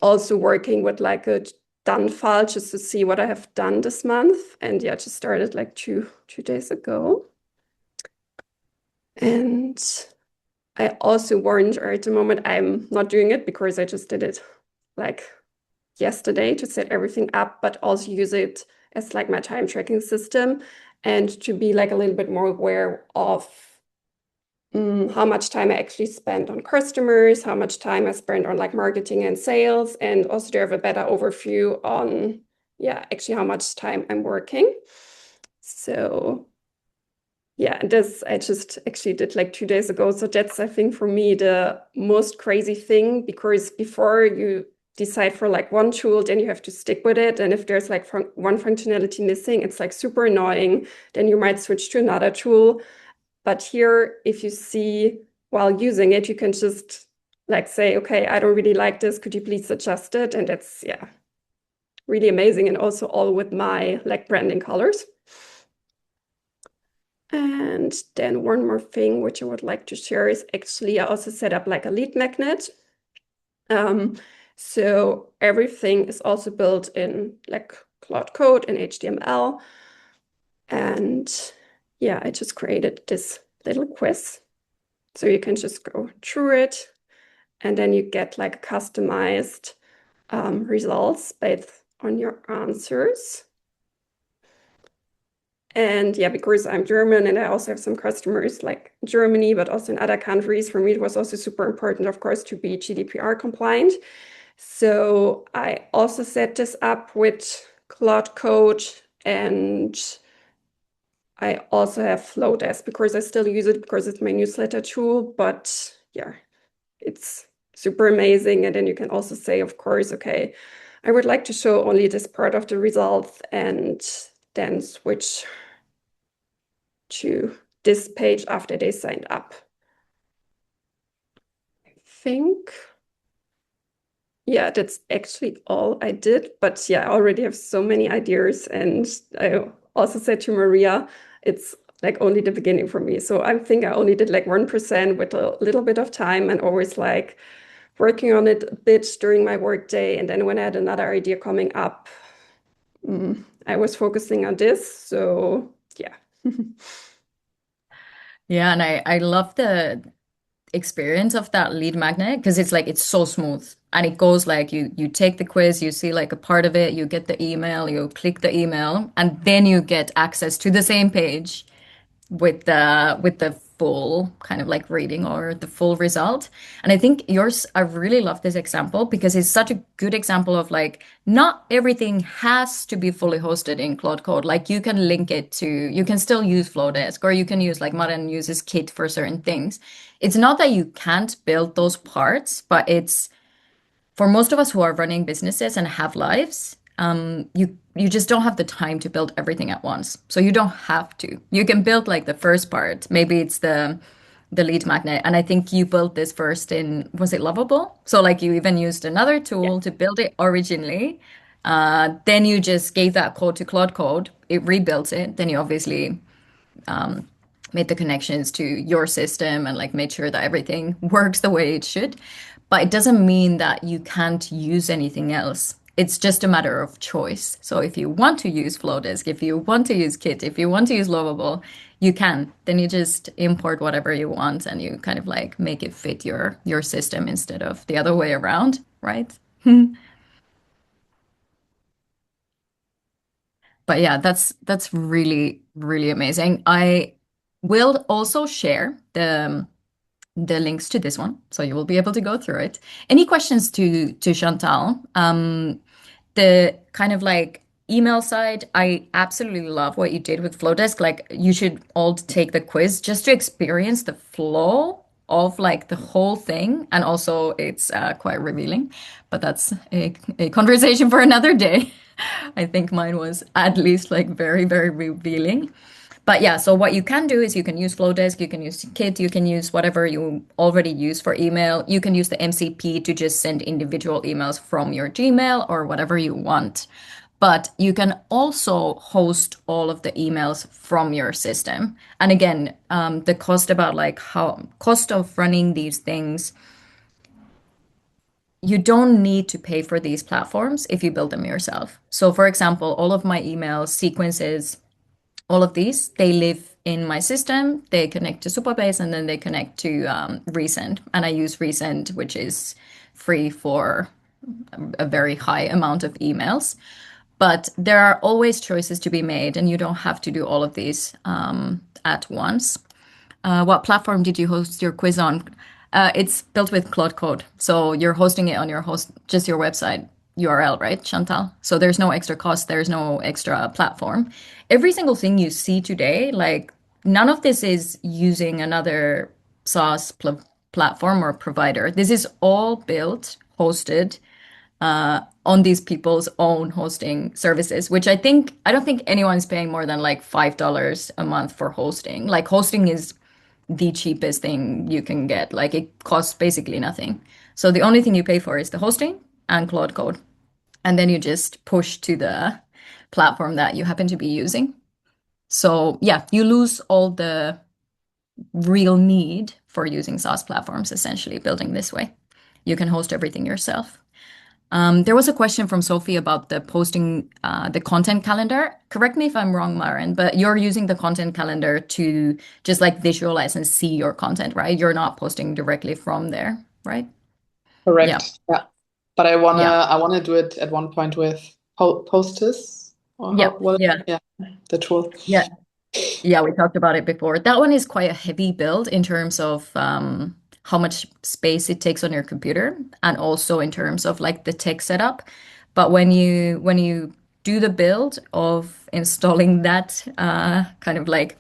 also working with like a done file just to see what I have done this month. And yeah, just started like two days ago. And I also warned, or at the moment I'm not doing it because I just did it like yesterday to set everything up, but also use it as like my time tracking system and to be like a little bit more aware of how much time I actually spend on customers, how much time I spend on like marketing and sales, and also to have a better overview on, yeah, actually how much time I'm working. So yeah, this I just actually did like 2 days ago. So that's, I think, for me, the most crazy thing, because before you decide for like one tool, then you have to stick with it. And if there's like one functionality missing, it's like super annoying. Then you might switch to another tool. But here, if you see while using it, you can just like say, okay, I don't really like this. Could you please adjust it? And that's, yeah, really amazing. And also all with my like branding colors. And then one more thing which I would like to share is actually I also set up like a lead magnet. So everything is also built in like Claude Code and HTML. And yeah, I just created this little quiz. So you can just go through it and then you get like customized results based on your answers. And yeah, because I'm German and I also have some customers like Germany, but also in other countries, for me, it was also super important, of course, to be GDPR compliant. So I also set this up with Claude Code, and I also have Flowdesk because I still use it because it's my newsletter tool. But yeah, it's super amazing. And then you can also say, of course, okay, I would like to show only this part of the results, and then switch to this page after they signed up. I think, yeah, that's actually all I did. But yeah, I already have so many ideas. And I also said to Maria, it's like only the beginning for me. So I think I only did like 1% with a little bit of time, and always like working on it a bit during my work day. And then when I had another idea coming up, I was focusing on this. So yeah. Yeah, and I love the experience of that lead magnet because it's like it's so smooth and it goes like you take the quiz, you see like a part of it, you get the email, you click the email, and then you get access to the same page with the full kind of like reading or the full result. And I think yours, I really love this example because it's such a good example of like not everything has to be fully hosted in Claude Code. Like you can link it to, you can still use Flowdesk, or you can use like Maren uses Kit for certain things. It's not that you can't build those parts, but it's for most of us who are running businesses and have lives, you just don't have the time to build everything at once. So you don't have to. You can build like the first part. Maybe it's the lead magnet. And I think you built this first in, was it Lovable? So like you even used another tool to build it originally. Then you just gave that code to Claude Code. It rebuilt it. Then you obviously made the connections to your system and like made sure that everything works the way it should. But it doesn't mean that you can't use anything else. It's just a matter of choice. So if you want to use Flowdesk, if you want to use Kit, if you want to use Lovable, you can. Then you just import whatever you want and you kind of like make it fit your system instead of the other way around, right? But yeah, that's really, really amazing. I will also share the links to this one, so you will be able to go through it. Any questions to Chantal? The kind of like email side, I absolutely love what you did with Flowdesk. Like you should all take the quiz just to experience the flow of like the whole thing, and also it's quite revealing. But that's a conversation for another day. I think mine was at least like very, very revealing. But yeah, so what you can do is you can use Flowdesk, you can use Kit, you can use whatever you already use for email. You can use the MCP to just send individual emails from your Gmail or whatever you want. But you can also host all of the emails from your system. And again, the cost about like how cost of running these things, you don't need to pay for these platforms if you build them yourself. So for example, all of my emails, sequences, all of these, they live in my system, they connect to Supabase, and then they connect to Resend. And I use Resend, which is free for a very high amount of emails. But there are always choices to be made, and you don't have to do all of these at once. What platform did you host your quiz on? It's built with Claude Code. So you're hosting it on just your website URL, right, Chantal? So there's no extra cost, there's no extra platform. Every single thing you see today, like none of this is using another SaaS platform or provider. This is all built, hosted on these people's own hosting services, which I don't think anyone's paying more than like $5 a month for hosting. Like hosting is the cheapest thing you can get. Like it costs basically nothing. So the only thing you pay for is the hosting and Claude Code. And then you just push to the platform that you happen to be using. So yeah, you lose all the real need for using SaaS platforms, essentially building this way. You can host everything yourself. There was a question from Sophie about the posting, the content calendar. Correct me if I'm wrong, Maren, but you're using the content calendar to just like visualize and see your content, right? You're not posting directly from there, right? Correct. Yeah. But I Yeah. wanna do it at one point with Posters or Yeah. the tool. Yeah. Yeah, we talked about it before. That one is quite a heavy build in terms of how much space it takes on your computer and also in terms of like the tech setup. But when you do the build of installing that kind of like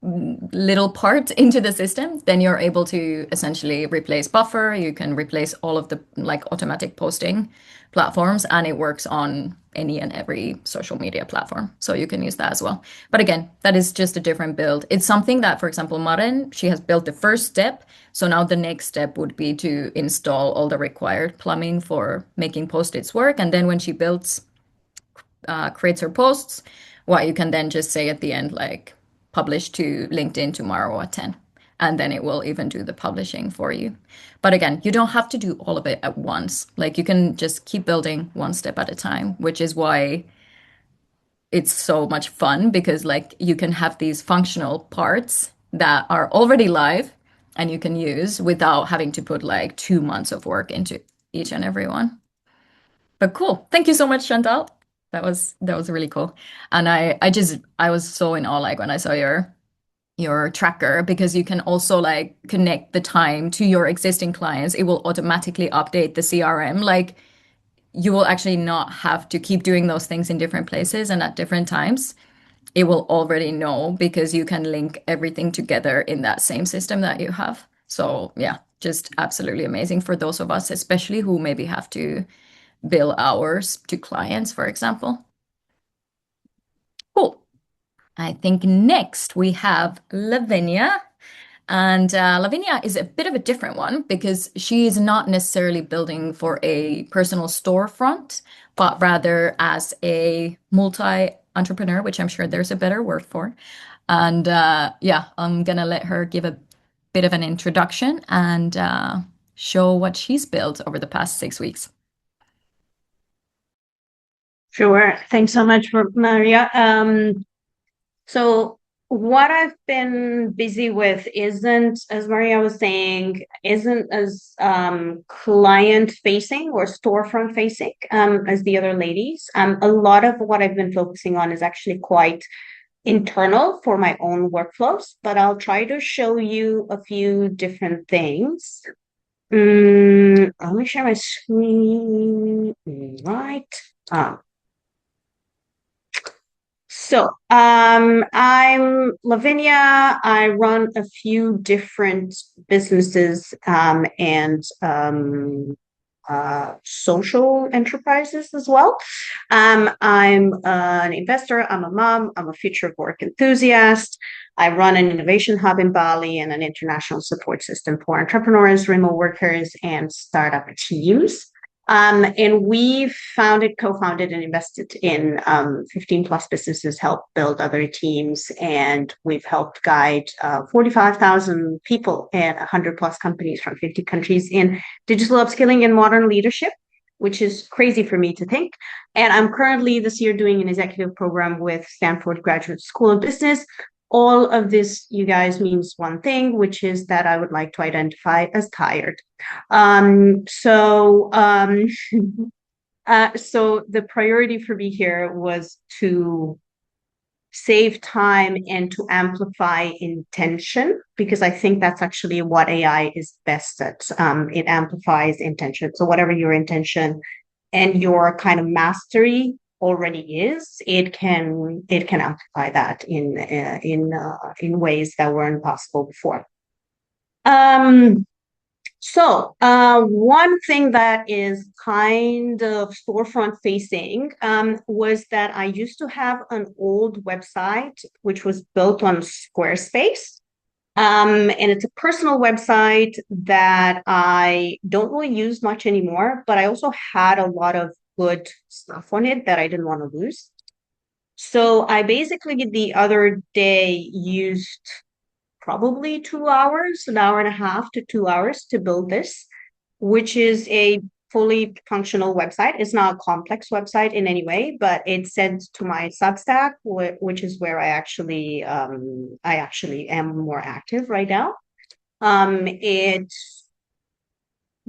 little part into the system, then you're able to essentially replace buffer. You can replace all of the like automatic posting platforms, and it works on any and every social media platform. So you can use that as well. But again, that is just a different build. It's something that, for example, Maren, she has built the first step. So now the next step would be to install all the required plumbing for making post-its work. And then when she creates her posts, what you can then just say at the end, like publish to LinkedIn tomorrow at 10. And then it will even do the publishing for you. But again, you don't have to do all of it at once. Like you can just keep building one step at a time, which is why it's so much fun because like you can have these functional parts that are already live and you can use without having to put like 2 months of work into each and every one. But cool. Thank you so much, Chantal. That was really cool. And I was so in awe like when I saw your tracker because you can also like connect the time to your existing clients. It will automatically update the CRM. Like you will actually not have to keep doing those things in different places and at different times. It will already know because you can link everything together in that same system that you have. So yeah, just absolutely amazing for those of us, especially who maybe have to bill hours to clients, for example. Cool. I think next we have Lavinia. And Lavinia is a bit of a different one because she is not necessarily building for a personal storefront, but rather as a multi-entrepreneur, which I'm sure there's a better word for. And yeah, I'm gonna let her give a bit of an introduction and show what she's built over the past 6 weeks. Sure. Thanks so much, Maria. So what I've been busy with isn't, as Maria was saying, isn't as client facing or storefront facing as the other ladies. A lot of what I've been focusing on is actually quite internal for my own workflows, but I'll try to show you a few different things. Let me share my screen. Right. So I'm Lavinia. I run a few different businesses and social enterprises as well. I'm an investor, I'm a mom, I'm a future of work enthusiast. I run an innovation hub in Bali and an international support system for entrepreneurs, remote workers, and startup teams. And we've founded, co-founded, and invested in 15 plus businesses, helped build other teams, and we've helped guide 45,000 people and 100 plus companies from 50 countries in digital upskilling and modern leadership, which is crazy for me to think. And I'm currently this year doing an executive program with Stanford Graduate School of Business. All of this, you guys, means one thing, which is that I would like to identify as tired. So the priority for me here was to save time and to amplify intention, because I think that's actually what AI is best at. It amplifies intention. So whatever your intention and your kind of mastery already is, it can amplify that in ways that weren't possible before. So one thing that is kind of storefront facing was that I used to have an old website which was built on Squarespace. And it's a personal website that I don't really use much anymore, but I also had a lot of good stuff on it that I didn't want to lose. So I basically the other day used probably 2 hours, an hour and a half to 2 hours to build this, which is a fully functional website. It's not a complex website in any way, but it's sent to my Substack, which is where I actually am more active right now. It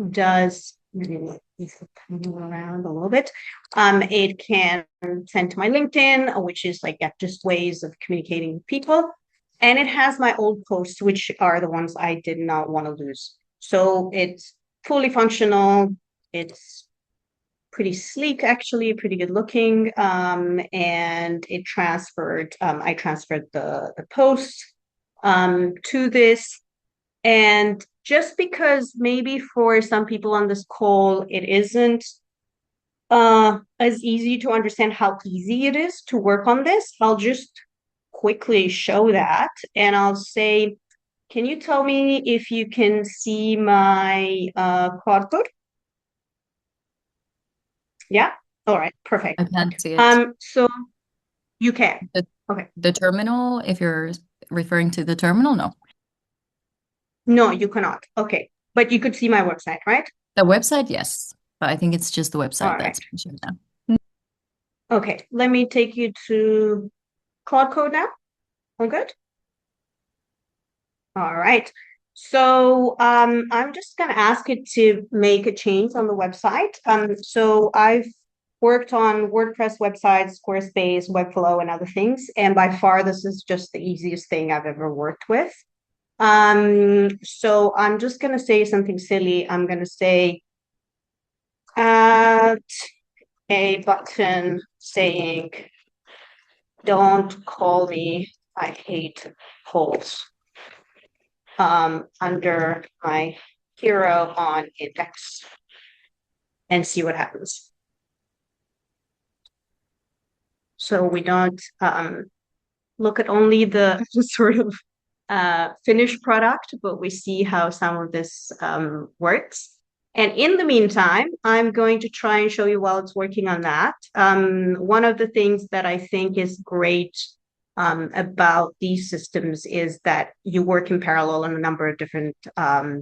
does around a little bit. It can send to my LinkedIn, which is like just ways of communicating with people. And it has my old posts, which are the ones I did not want to lose. So it's fully functional. It's pretty sleek, actually, pretty good looking. And it transferred, I transferred the posts to this. And just because maybe for some people on this call, it isn't as easy to understand how easy it is to work on this, I'll just quickly show that. And I'll say, can you tell me if you can see my Claude Code? Yeah? All right, perfect. I can't see it. So you can. Okay. The terminal, if you're referring to the terminal, no. No, you cannot. Okay. But you could see my website, right? The website, yes. But I think it's just the website All that's right. mentioned now. Okay, let me take you to Claude Code now. All good? All right. So I'm just going to ask it to make a change on the website. So I've worked on WordPress websites, Squarespace, Webflow, and other things. And by far, this is just the easiest thing I've ever worked with. So I'm just going to say something silly. I'm going to say add a button saying, don't call me, I hate polls, under my hero on index, and see what happens. So we don't look at only the sort of finished product, but we see how some of this works. And in the meantime, I'm going to try and show you while it's working on that. One of the things that I think is great about these systems is that you work in parallel on a number of different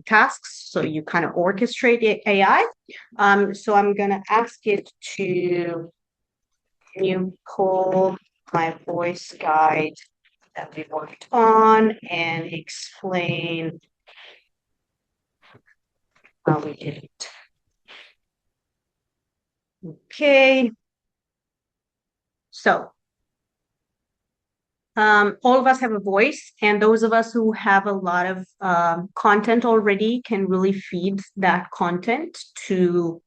tasks. So you kind of orchestrate AI. So I'm going to ask it to, can you pull my voice guide that we worked on and explain how we did it. Okay. So all of us have a voice, and those of us who have a lot of content already can really feed that content to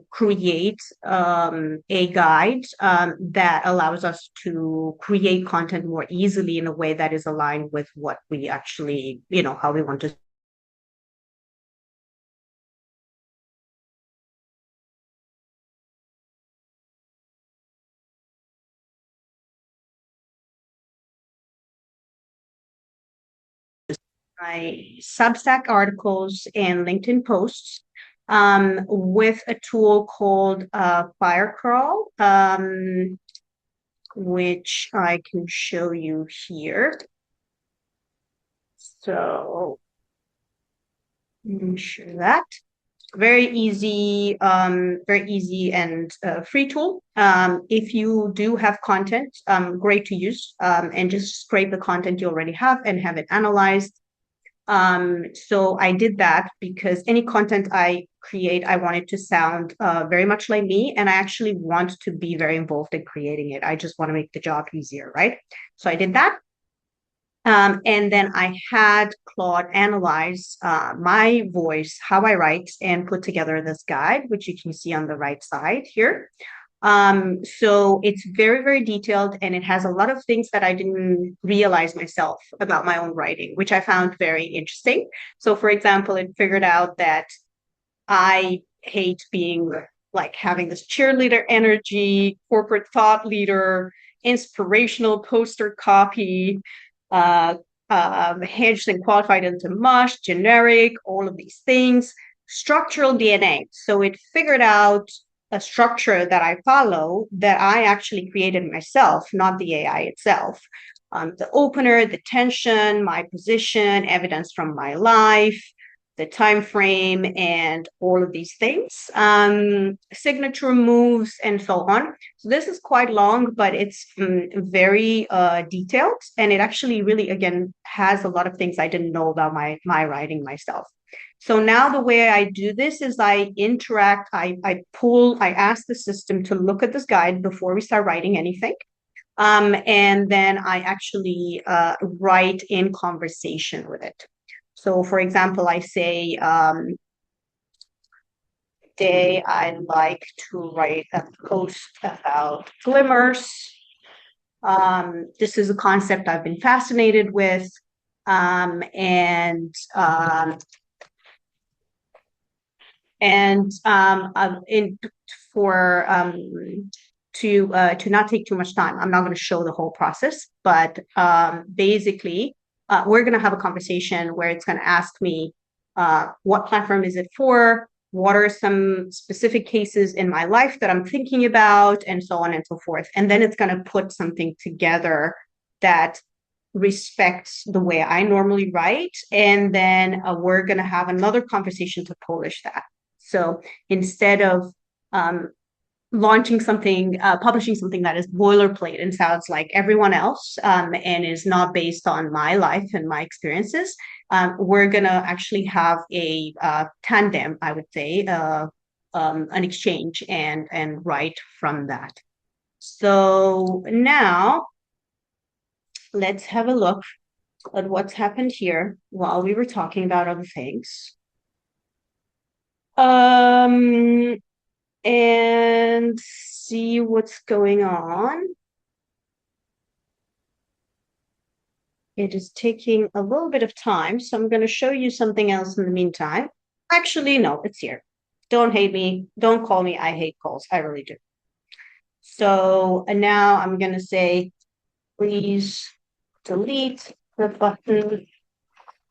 create a guide that allows us to create content more easily in a way that is aligned with what we actually, how we want to. My Substack articles and LinkedIn posts. with a tool called Firecrawl, which I can show you here. So let me show that. Very easy and free tool. If you do have content, great to use, and just scrape the content you already have and have it analyzed. So I did that because any content I create, I want it to sound very much like me, and I actually want to be very involved in creating it. I just want to make the job easier, right? So I did that. And then I had Claude analyze my voice, how I write, and put together this guide, which you can see on the right side here. So it's very, very detailed, and it has a lot of things that I didn't realize myself about my own writing, which I found very interesting. So, for example, it figured out that I hate being like having this cheerleader energy, corporate thought leader, inspirational poster copy, hedged and qualified into mush, generic, all of these things, structural DNA. So it figured out a structure that I follow that I actually created myself, not the AI itself. The opener, the tension, my position, evidence from my life, the time frame, and all of these things, signature moves, and so on. So this is quite long, but it's very detailed, and it actually really, again, has a lot of things I didn't know about my writing myself. So now the way I do this is I interact, I ask the system to look at this guide before we start writing anything. And then I actually write in conversation with it. So, for example, I say, today I'd like to write a post about glimmers. This is a concept I've been fascinated with. To not take too much time, I'm not going to show the whole process, but basically, we're going to have a conversation where it's going to ask me, what platform is it for? What are some specific cases in my life that I'm thinking about, and so on and so forth. And then it's going to put something together that respects the way I normally write. And then we're going to have another conversation to polish that. So instead of publishing something that is boilerplate and sounds like everyone else, and is not based on my life and my experiences, we're going to actually have a tandem, I would say, an exchange and write from that. So now let's have a look at what's happened here while we were talking about other things. And see what's going on. It is taking a little bit of time, so I'm going to show you something else in the meantime. Actually, no, it's here. Don't hate me. Don't call me. I hate calls. I really do. So now I'm going to say, please delete the button.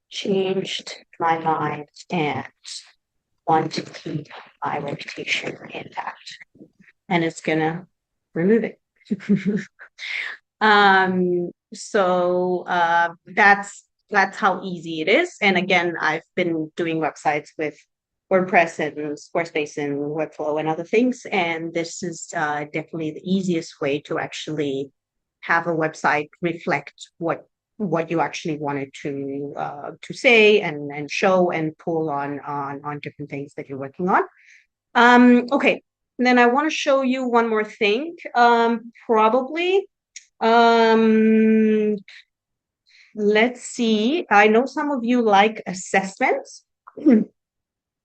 Changed my mind and want to keep my reputation intact. And it's going to remove it. So that's how easy it is. And again, I've been doing websites with WordPress and Squarespace and Webflow and other things. And this is definitely the easiest way to actually have a website reflect what you actually wanted to say and show and pull on different things that you're working on. Okay. And then I want to show you one more thing. Probably. Let's see. I know some of you like assessments. Can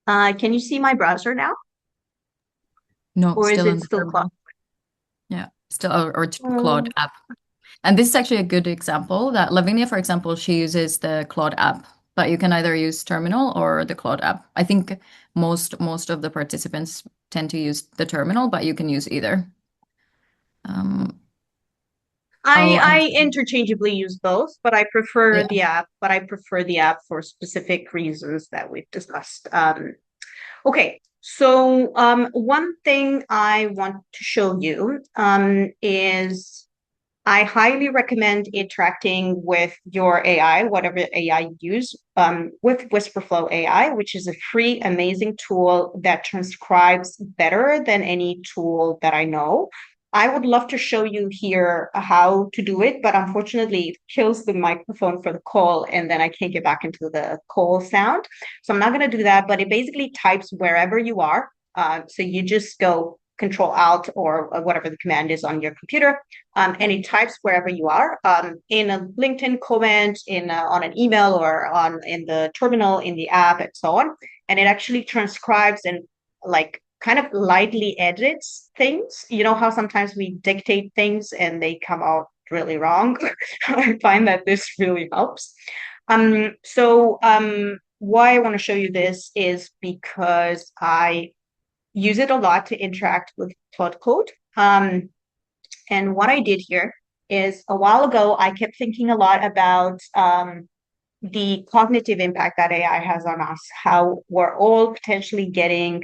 you see my browser now? No, or still is in it the still terminal. Claude? Yeah, still or Claude app. And this is actually a good example that Lavinia, for example, she uses the Claude app, but you can either use Terminal or the Claude app. I think most of the participants tend to use the Terminal, but you can use either. I interchangeably use both, but I prefer Yeah. the app. But I prefer the app for specific reasons that we've discussed. Okay, so one thing I want to show you is I highly recommend interacting with your AI, whatever AI you use, with Whisperflow AI, which is a free, amazing tool that transcribes better than any tool that I know. I would love to show you here how to do it, but unfortunately, it kills the microphone for the call, and then I can't get back into the call sound. So I'm not going to do that, but it basically types wherever you are. So you just go Control Alt or whatever the command is on your computer, and it types wherever you are, in a LinkedIn comment, on an email, or in the terminal, in the app, and so on. And it actually transcribes and like kind of lightly edits things. You know how sometimes we dictate things and they come out really wrong? I find that this really helps. Why I want to show you this is because I use it a lot to interact with Claude Code. And what I did here is a while ago, I kept thinking a lot about the cognitive impact that AI has on us, how we're all potentially getting,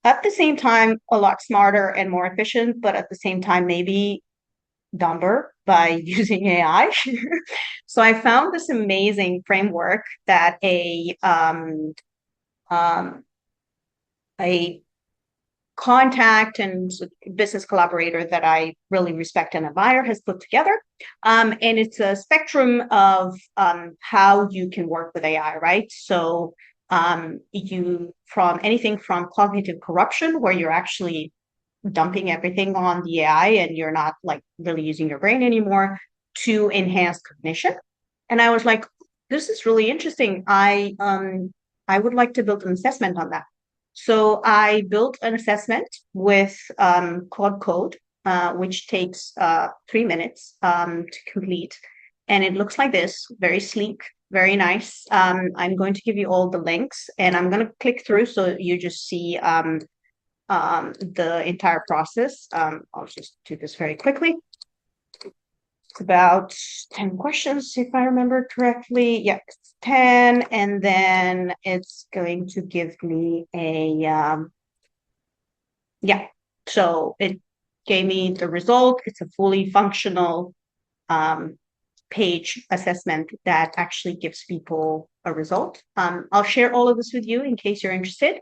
at the same time, a lot smarter and more efficient, but at the same time, maybe dumber by using AI. So I found this amazing framework that a contact and business collaborator that I really respect and admire has put together. And it's a spectrum of how you can work with AI, right? So from anything from cognitive corruption, where you're actually dumping everything on the AI and you're not like really using your brain anymore, to enhanced cognition. And I was like, this is really interesting. I would like to build an assessment on that. So I built an assessment with Claude Code, which takes 3 minutes to complete. And it looks like this, very sleek, very nice. I'm going to give you all the links, and I'm going to click through so you just see the entire process. I'll just do this very quickly. It's about 10 questions, if I remember correctly. Yeah, it's 10, and then it's going to give me so it gave me the result. It's a fully functional page assessment that actually gives people a result. I'll share all of this with you in case you're interested.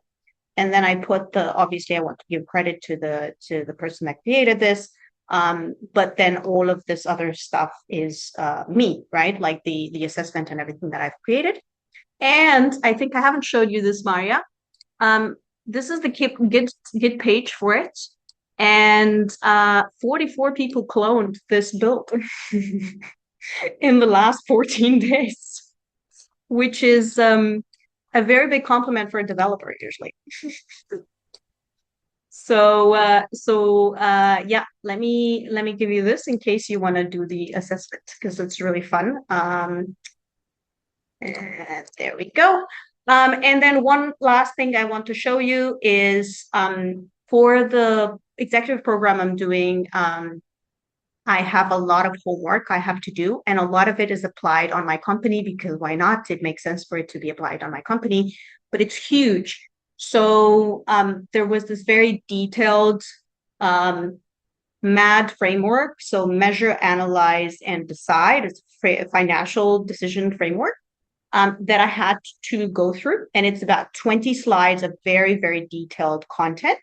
And then I put obviously I want to give credit to the person that created this. But then all of this other stuff is me, right? Like the assessment and everything that I've created. And I think I haven't showed you this, Maria. This is the Git page for it. And 44 people cloned this build in the last 14 days, which is a very big compliment for a developer usually. Yeah, let me give you this in case you want to do the assessment, because it's really fun. And there we go. And then one last thing I want to show you is for the executive program I'm doing, I have a lot of homework I have to do, and a lot of it is applied on my company, because why not? It makes sense for it to be applied on my company, but it's huge. So there was this very detailed MAD framework. So measure, analyze, and decide. It's a financial decision framework that I had to go through. And it's about 20 slides of very, very detailed content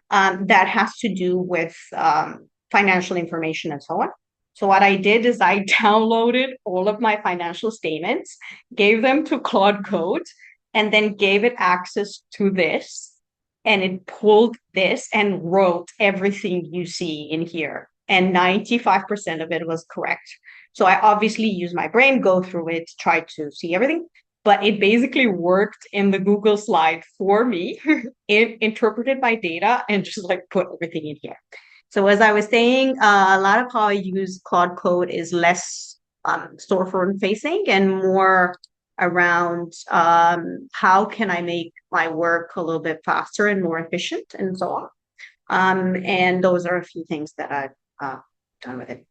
that has to do with financial information and so on. So what I did is I downloaded all of my financial statements, gave them to Claude Code, and then gave it access to this. And it pulled this and wrote everything you see in here. And 95% of it was correct. So I obviously used my brain, go through it, try to see everything. But it basically worked in the Google slide for me. It interpreted my data and just like put everything in here. So as I was saying, a lot of how I use Claude Code is less storefront facing and more around how can I make my work a little bit faster and more efficient and so on. And those are a few things that I've done with it.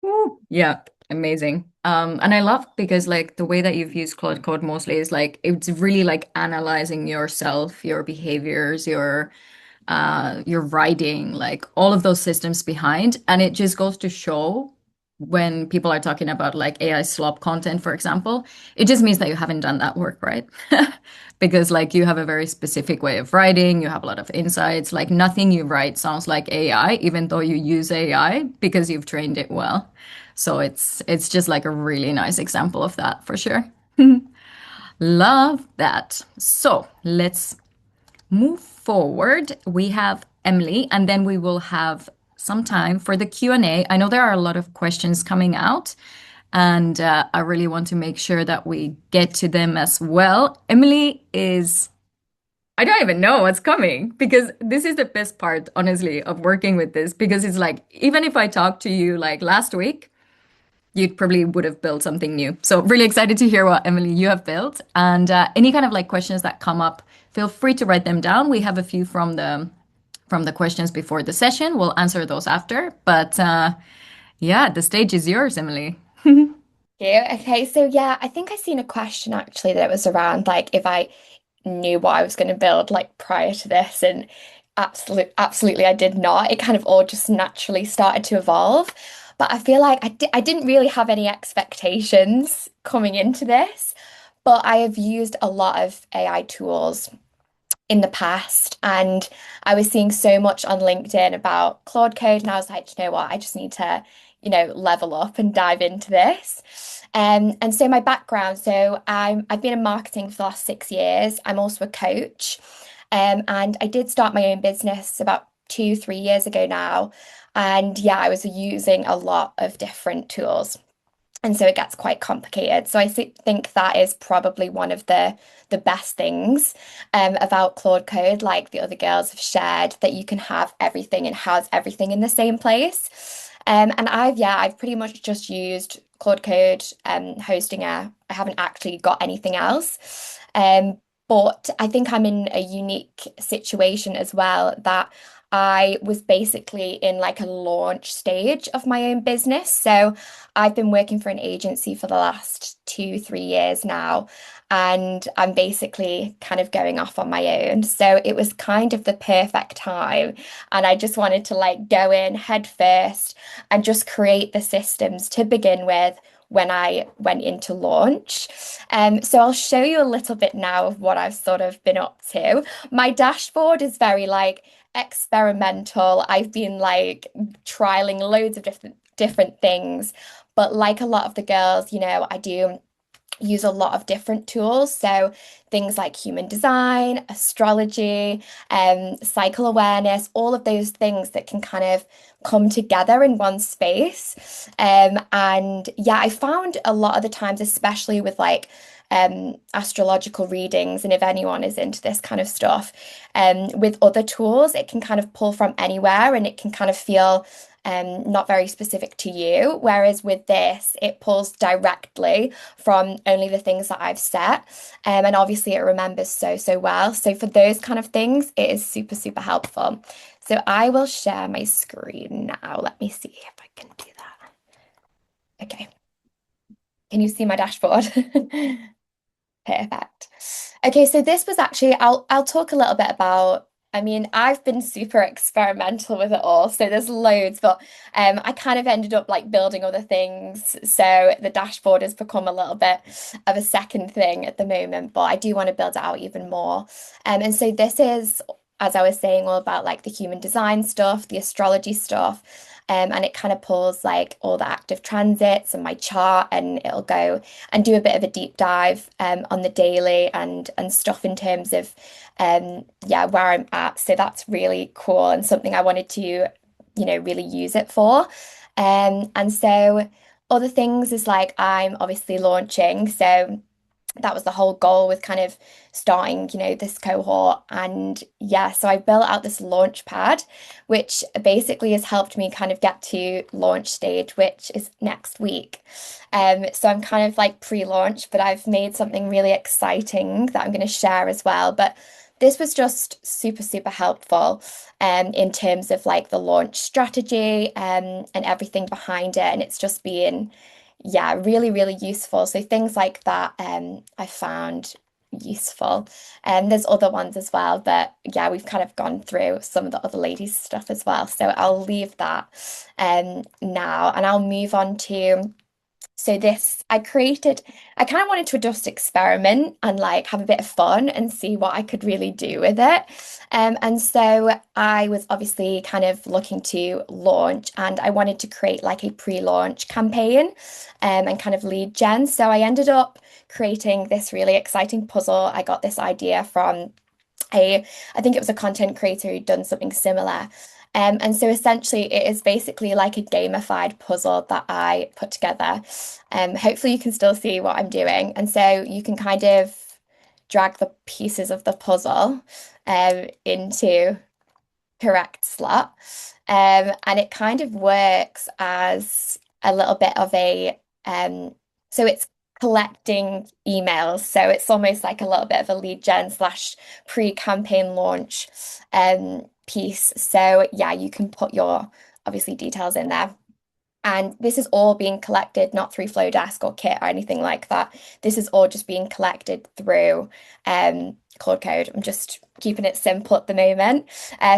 Ooh, yeah, Amazing. And I love because like the way that you've used Claude Code mostly is like it's really like analyzing yourself, your behaviors, your writing, like all of those systems behind. And it just goes to show when people are talking about like AI slop content, for example, it just means that you haven't done that work, right? Because like you have a very specific way of writing, you have a lot of insights, like nothing you write sounds like AI, even though you use AI because you've trained it well. So it's just like a really nice example of that for sure. Love that. So let's move forward. We have Emily, and then we will have some time for the Q&A. I know there are a lot of questions coming out, and I really want to make sure that we get to them as well. Emily is, I don't even know what's coming because this is the best part, honestly, of working with this because it's like, even if I talked to you like last week, you probably would have built something new. So really excited to hear what Emily you have built and any kind of like questions that come up, feel free to write them down. We have a few from the questions before the session. We'll answer those after. But yeah, the stage is yours, Emily. Yeah, okay, so yeah, I think I seen a question actually that was around like if I knew what I was going to build like prior to this, and absolutely I did not. It kind of all just naturally started to evolve. But I feel like I didn't really have any expectations coming into this, but I have used a lot of AI tools in the past, and I was seeing so much on LinkedIn about Claude Code, and I was like, you know what, I just need to, level up and dive into this. And so my background, so I've been in marketing for the last 6 years. I'm also a coach. And I did start my own business about 2, 3 years ago now. And yeah, I was using a lot of different tools. And so it gets quite complicated. So I think that is probably one of the best things about Claude Code, like the other girls have shared, that you can have everything and house everything in the same place. And I've pretty much just used Claude Code hosting I haven't actually got anything else. But I think I'm in a unique situation as well that I was basically in like a launch stage of my own business. So I've been working for an agency for the last 2, 3 years now, and I'm basically kind of going off on my own. So it was kind of the perfect time. And I just wanted to like go in head first and just create the systems to begin with when I went into launch. So I'll show you a little bit now of what I've sort of been up to. My dashboard is very like experimental. I've been like trialing loads of different things, but like a lot of the girls, I do use a lot of different tools. So things like human design, astrology, cycle awareness, all of those things that can kind of come together in one space. And yeah, I found a lot of the times, especially with like astrological readings, and if anyone is into this kind of stuff, with other tools, it can kind of pull from anywhere and it can kind of feel not very specific to you. Whereas with this, it pulls directly from only the things that I've set. And obviously it remembers so well. So for those kind of things, it is super, super helpful. So I will share my screen now. Let me see if I can do that. Okay. Can you see my dashboard? Perfect. Okay, so this was actually, I'll talk a little bit about, I mean, I've been super experimental with it all, so there's loads, but I kind of ended up like building other things. So the dashboard has become a little bit of a second thing at the moment, but I do want to build it out even more. And so this is, as I was saying, all about like the human design stuff, the astrology stuff. And it kind of pulls like all the active transits and my chart, and it'll go and do a bit of a deep dive on the daily and stuff in terms of where I'm at. So that's really cool and something I wanted to, really use it for. And so other things is like I'm obviously launching. So that was the whole goal with kind of starting, this cohort. And yeah, so I built out this launch pad, which basically has helped me kind of get to launch stage, which is next week. So I'm kind of like pre-launch, but I've made something really exciting that I'm going to share as well. But this was just super, super helpful in terms of like the launch strategy and everything behind it. And it's just been yeah, really, really useful. So things like that I found useful. And there's other ones as well, but yeah, we've kind of gone through some of the other ladies' stuff as well. So I'll leave that now and I'll move on to so this I kind of wanted to just experiment and like have a bit of fun and see what I could really do with it. And so I was obviously kind of looking to launch and I wanted to create like a pre-launch campaign and kind of lead gen. So I ended up creating this really exciting puzzle. I got this idea from I think it was a content creator who'd done something similar. And so essentially, it is basically like a gamified puzzle that I put together. Hopefully, you can still see what I'm doing. And so you can kind of drag the pieces of the puzzle into correct slot. And it kind of works as a little bit of so it's collecting emails. So it's almost like a little bit of a lead gen slash pre-campaign launch piece. So yeah, you can put your obviously details in there. And this is all being collected not through Flowdesk or Kit or anything like that. This is all just being collected through Claude Code. I'm just keeping it simple at the moment.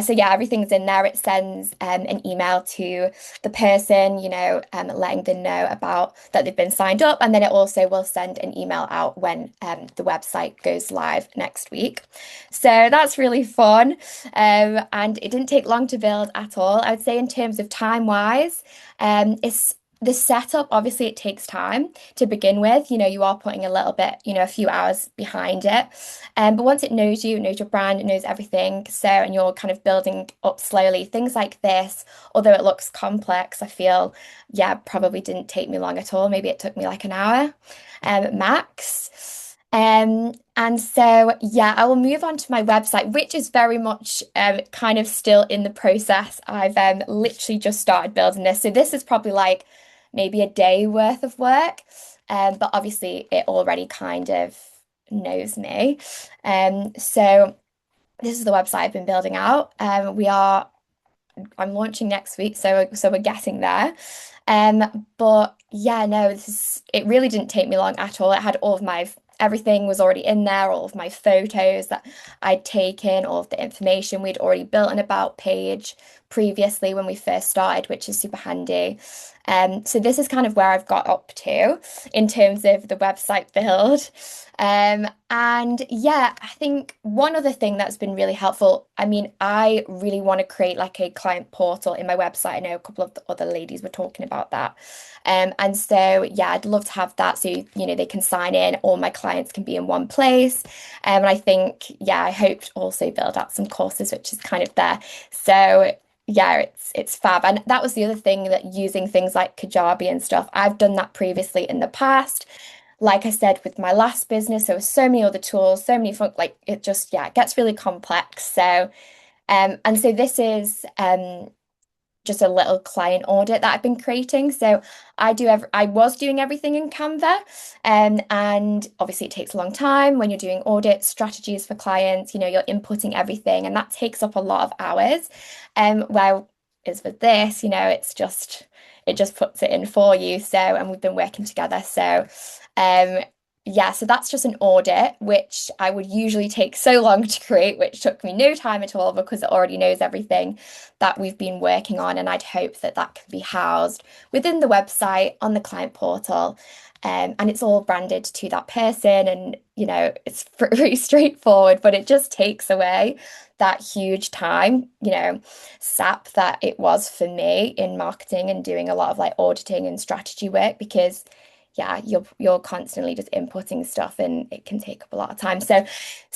So yeah, everything's in there. It sends an email to the person, letting them know about that they've been signed up. And then it also will send an email out when the website goes live next week. So that's really fun. And it didn't take long to build at all. I would say in terms of time-wise, it's the setup, obviously, it takes time to begin with. You are putting a little bit, a few hours behind it. But once it knows you, it knows your brand, it knows everything. So, and you're kind of building up slowly. Things like this, although it looks complex, I feel, yeah, probably didn't take me long at all. Maybe it took me like an hour, max. And so, yeah, I will move on to my website, which is very much kind of still in the process. I've literally just started building this. So this is probably like maybe a day worth of work. But obviously it already kind of knows me. So this is the website I've been building out. I'm launching next week, so we're getting there. But yeah, no, it really didn't take me long at all. It had all of my everything was already in there, all of my photos that I'd taken, all of the information. We'd already built an about page previously when we first started, which is super handy. So this is kind of where I've got up to in terms of the website build. And yeah, I think one other thing that's been really helpful, I mean, I really want to create like a client portal in my website. I know a couple of the other ladies were talking about that. And so, yeah, I'd love to have that so, they can sign in, all my clients can be in one place. And I think, yeah, I hope to also build out some courses, which is kind of there. So yeah, it's fab. And that was the other thing that using things like Kajabi and stuff, I've done that previously in the past. Like I said, with my last business, there were so many other tools, so many fun, like it just, yeah, it gets really complex. So, and so this is just a little client audit that I've been creating. So I was doing everything in Canva, and obviously it takes a long time when you're doing audit strategies for clients, you're inputting everything and that takes up a lot of hours. Whereas with this, it just puts it in for you. So, and we've been working together. So, yeah, so that's just an audit, which I would usually take so long to create, which took me no time at all because it already knows everything that we've been working on. And I'd hope that that can be housed within the website on the client portal. And it's all branded to that person. And, it's pretty straightforward, but it just takes away that huge time, sap that it was for me in marketing and doing a lot of like auditing and strategy work because yeah, you're constantly just inputting stuff and it can take up a lot of time. So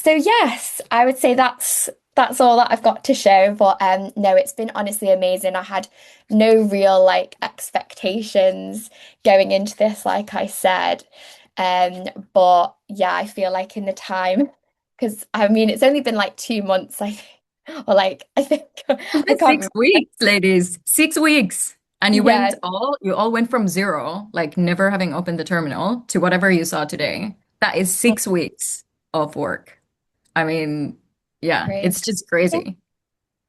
yes, I would say that's all that I've got to show. But no, it's been honestly amazing. I had no real like expectations going into this, like I said. But yeah, I feel like in the time, because I mean it's only been like 2 months, I think, or like I think I can't remember. 6 weeks, ladies. 6 weeks. And Yeah, you all went from zero, like never having opened the terminal, to whatever you saw today. That is 6 weeks of work. I mean, yeah, great. it's just crazy.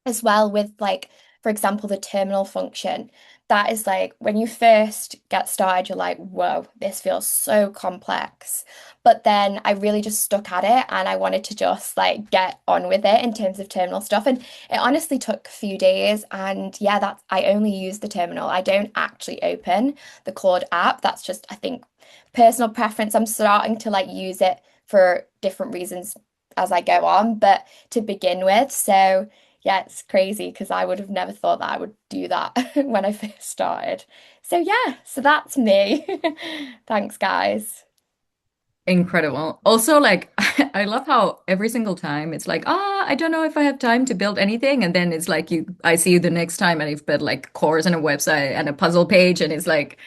As well with like for example, the terminal function. That is like when you first get started, you're like, whoa, this feels so complex. But then I really just stuck at it and I wanted to just like get on with it in terms of terminal stuff. And it honestly took a few days. And yeah, that's I only use the terminal. I don't actually open the Claude app. That's just, I think, personal preference. I'm starting to like use it for different reasons as I go on, but to begin with. So yeah, it's crazy because I would have never thought that I would do that when I first started. So yeah, so that's me. Thanks, guys. Incredible. Also, like, I love how every single time it's like, I don't know if I have time to build anything. And then it's like I see you the next time and you've built like a course and a website and a puzzle page. And it's like,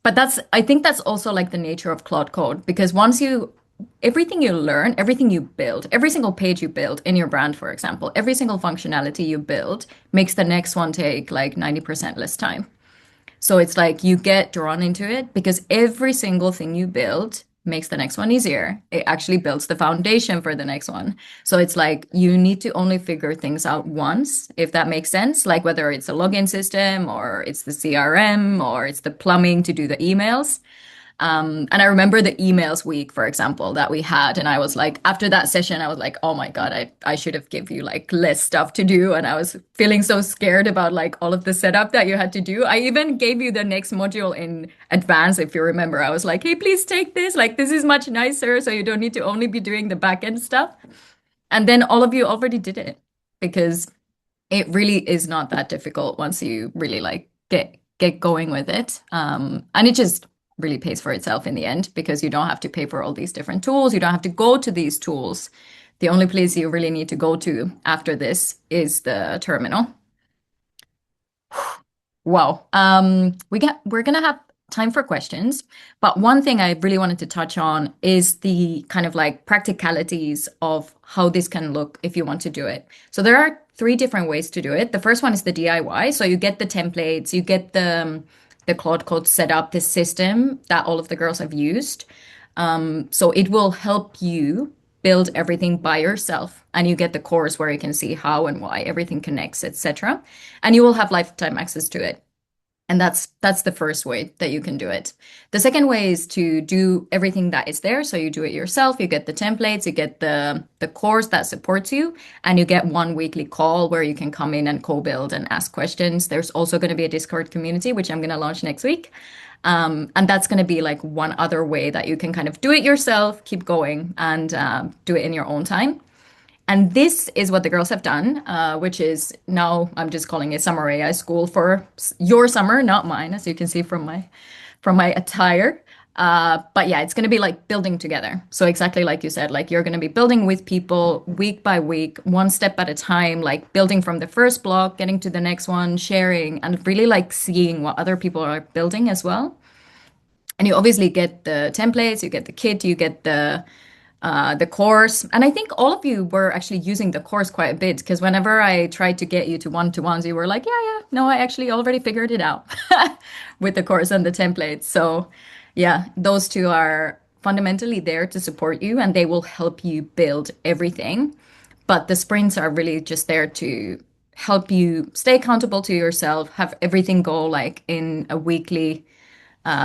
but I think that's also like the nature of Claude Code because everything you learn, everything you build, every single page you build in your brand, for example, every single functionality you build makes the next one take like 90% less time. So it's like you get drawn into it because every single thing you build makes the next one easier. It actually builds the foundation for the next one. So it's like you need to only figure things out once, if that makes sense. Like whether it's a login system or it's the CRM or it's the plumbing to do the emails. And I remember the emails week, for example, that we had. And I was like, after that session, I was like, oh my God, I should have give you like less stuff to do. And I was feeling so scared about like all of the setup that you had to do. I even gave you the next module in advance, if you remember. I was like, hey, please take this. Like, this is much nicer. So you don't need to only be doing the back end stuff. And then all of you already did it because it really is not that difficult once you really like get going with it. And it just really pays for itself in the end because you don't have to pay for all these different tools. You don't have to go to these tools. The only place you really need to go to after this is the terminal. Wow. We're gonna have time for questions, but one thing I really wanted to touch on is the kind of like practicalities of how this can look if you want to do it. So there are 3 different ways to do it. The first one is the DIY. So you get the templates, you get the Claude Code set up, this system that all of the girls have used. So it will help you build everything by yourself, and you get the course where you can see how and why everything connects, etc. And you will have lifetime access to it. And that's the first way that you can do it. The second way is to do everything that is there. So you do it yourself, you get the templates, you get the course that supports you, and you get one weekly call where you can come in and co-build and ask questions. There's also going to be a Discord community, which I'm going to launch next week. And that's going to be like one other way that you can kind of do it yourself, keep going, and do it in your own time. And this is what the girls have done, which is now I'm just calling it Summer AI School for your summer, not mine, as you can see from my attire. But yeah, it's going to be like building together. So exactly like you said, like you're going to be building with people week by week, one step at a time, like building from the first block, getting to the next one, sharing, and really like seeing what other people are building as well. And you obviously get the templates, you get the kit, you get the course. And I think all of you were actually using the course quite a bit because whenever I tried to get you to one-to-ones, you were like, yeah, no, I actually already figured it out with the course and the templates. So yeah, those 2 are fundamentally there to support you and they will help you build everything. But the sprints are really just there to help you stay accountable to yourself, have everything go like in a weekly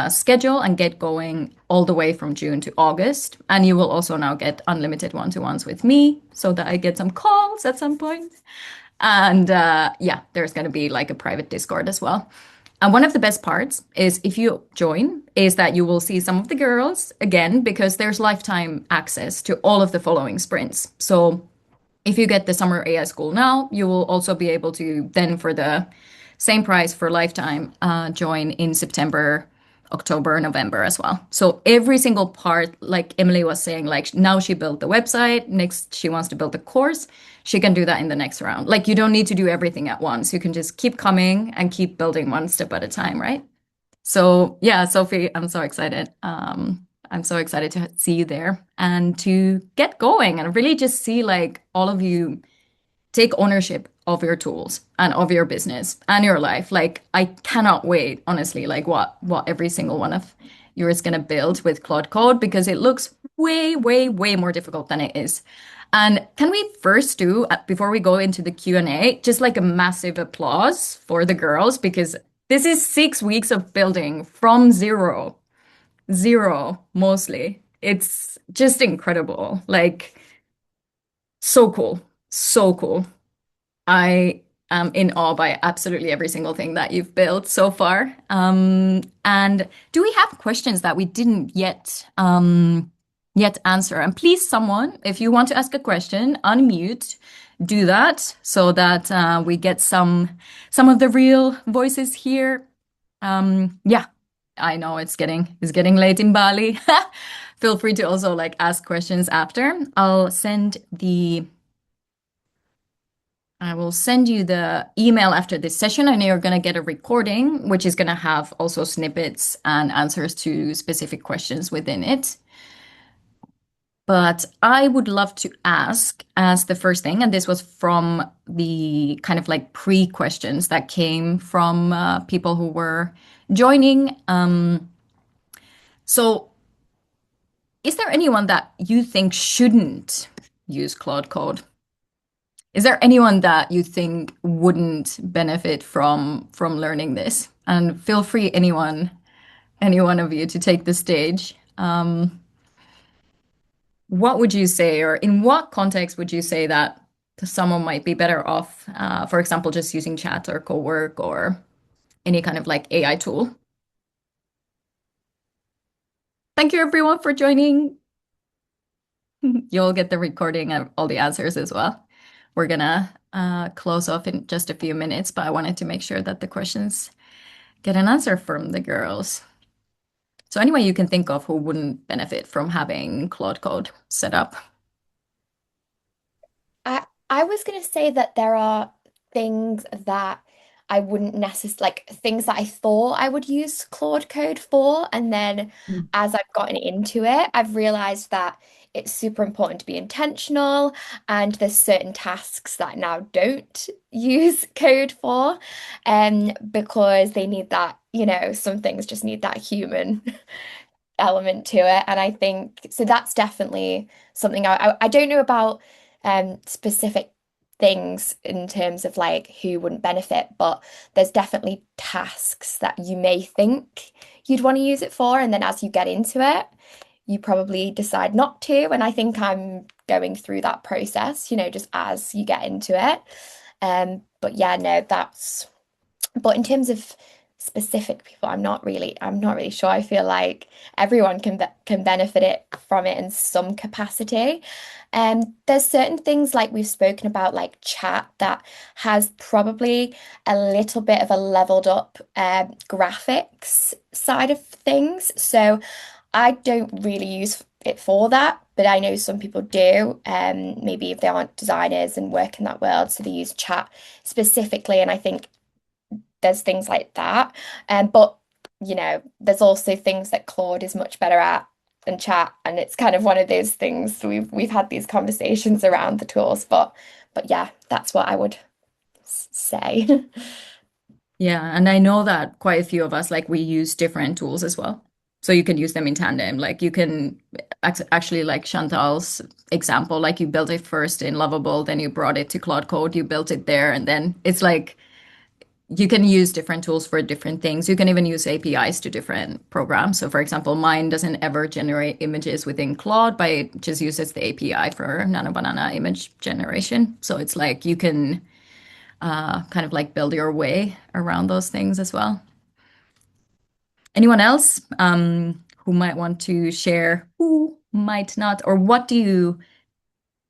schedule and get going all the way from June to August. And you will also now get unlimited one-to-ones with me so that I get some calls at some point. And yeah, there's going to be like a private Discord as well. And one of the best parts is if you join is that you will see some of the girls again, because there's lifetime access to all of the following sprints. So if you get the Summer AI School now, you will also be able to then for the same price for lifetime, join in September, October, November as well. So every single part, like Emily was saying, like now she built the website, next she wants to build the course, she can do that in the next round. Like you don't need to do everything at once. You can just keep coming and keep building one step at a time, right? So yeah, Sophie, I'm so excited. I'm so excited to see you there and to get going and really just see like all of you take ownership of your tools and of your business and your life. Like I cannot wait, honestly, like what every single one of you is going to build with Claude Code, because it looks way, way, way more difficult than it is. And can we first do, before we go into the Q&A, just like a massive applause for the girls, because this is 6 weeks of building from zero mostly. It's just incredible. Like, so cool. So cool. I am in awe by absolutely every single thing that you've built so far. And do we have questions that we didn't yet answer? And please, someone, if you want to ask a question, unmute, do that so that we get some of the real voices here. Yeah, I know it's getting late in Bali. Feel free to also like ask questions after. I will send you the email after this session, and you're going to get a recording, which is going to have also snippets and answers to specific questions within it. But I would love to ask as the first thing, and this was from the kind of like pre-questions that came from people who were joining. So is there anyone that you think shouldn't use Claude Code? Is there anyone that you think wouldn't benefit from learning this? And feel free, any one of you, to take the stage. What would you say, or in what context would you say that someone might be better off, for example, just using chat or co-work or any kind of like AI tool? Thank you everyone for joining. You'll get the recording of all the answers as well. We're gonna close off in just a few minutes, but I wanted to make sure that the questions get an answer from the girls. So anyone you can think of who wouldn't benefit from having Claude Code set up? I was going to say that there are things that I wouldn't necessarily like things that I thought I would use Claude Code for, and then as I've gotten into it, I've realized that it's super important to be intentional, and there's certain tasks that I now don't use code for, because they need that, some things just need that human element to it. And I think so that's definitely something I don't know about specific things in terms of like who wouldn't benefit, but there's definitely tasks that you may think you'd want to use it for, and then as you get into it, you probably decide not to. And I think I'm going through that process, just as you get into it. But yeah, no, but in terms of specific people, I'm not really sure. I feel like everyone can benefit from it in some capacity. There's certain things like we've spoken about, like chat, that has probably a little bit of a leveled up graphics side of things. So I don't really use it for that, but I know some people do. Maybe if they aren't designers and work in that world, so they use chat specifically. And I think there's things like that. But there's also things that Claude is much better at than chat, and it's kind of one of those things we've had these conversations around the tools, but yeah, that's what I would say. Yeah, and I know that quite a few of us, like, we use different tools as well. So you can use them in tandem. Like you can actually, like Chantal's example, like you built it first in Lovable, then you brought it to Claude Code, you built it there, and then it's like you can use different tools for different things. You can even use APIs to different programs. So for example, mine doesn't ever generate images within Claude, but it just uses the API for Nano Banana image generation. So it's like you can kind of like build your way around those things as well. Anyone else who might want to share, who might not, or what do you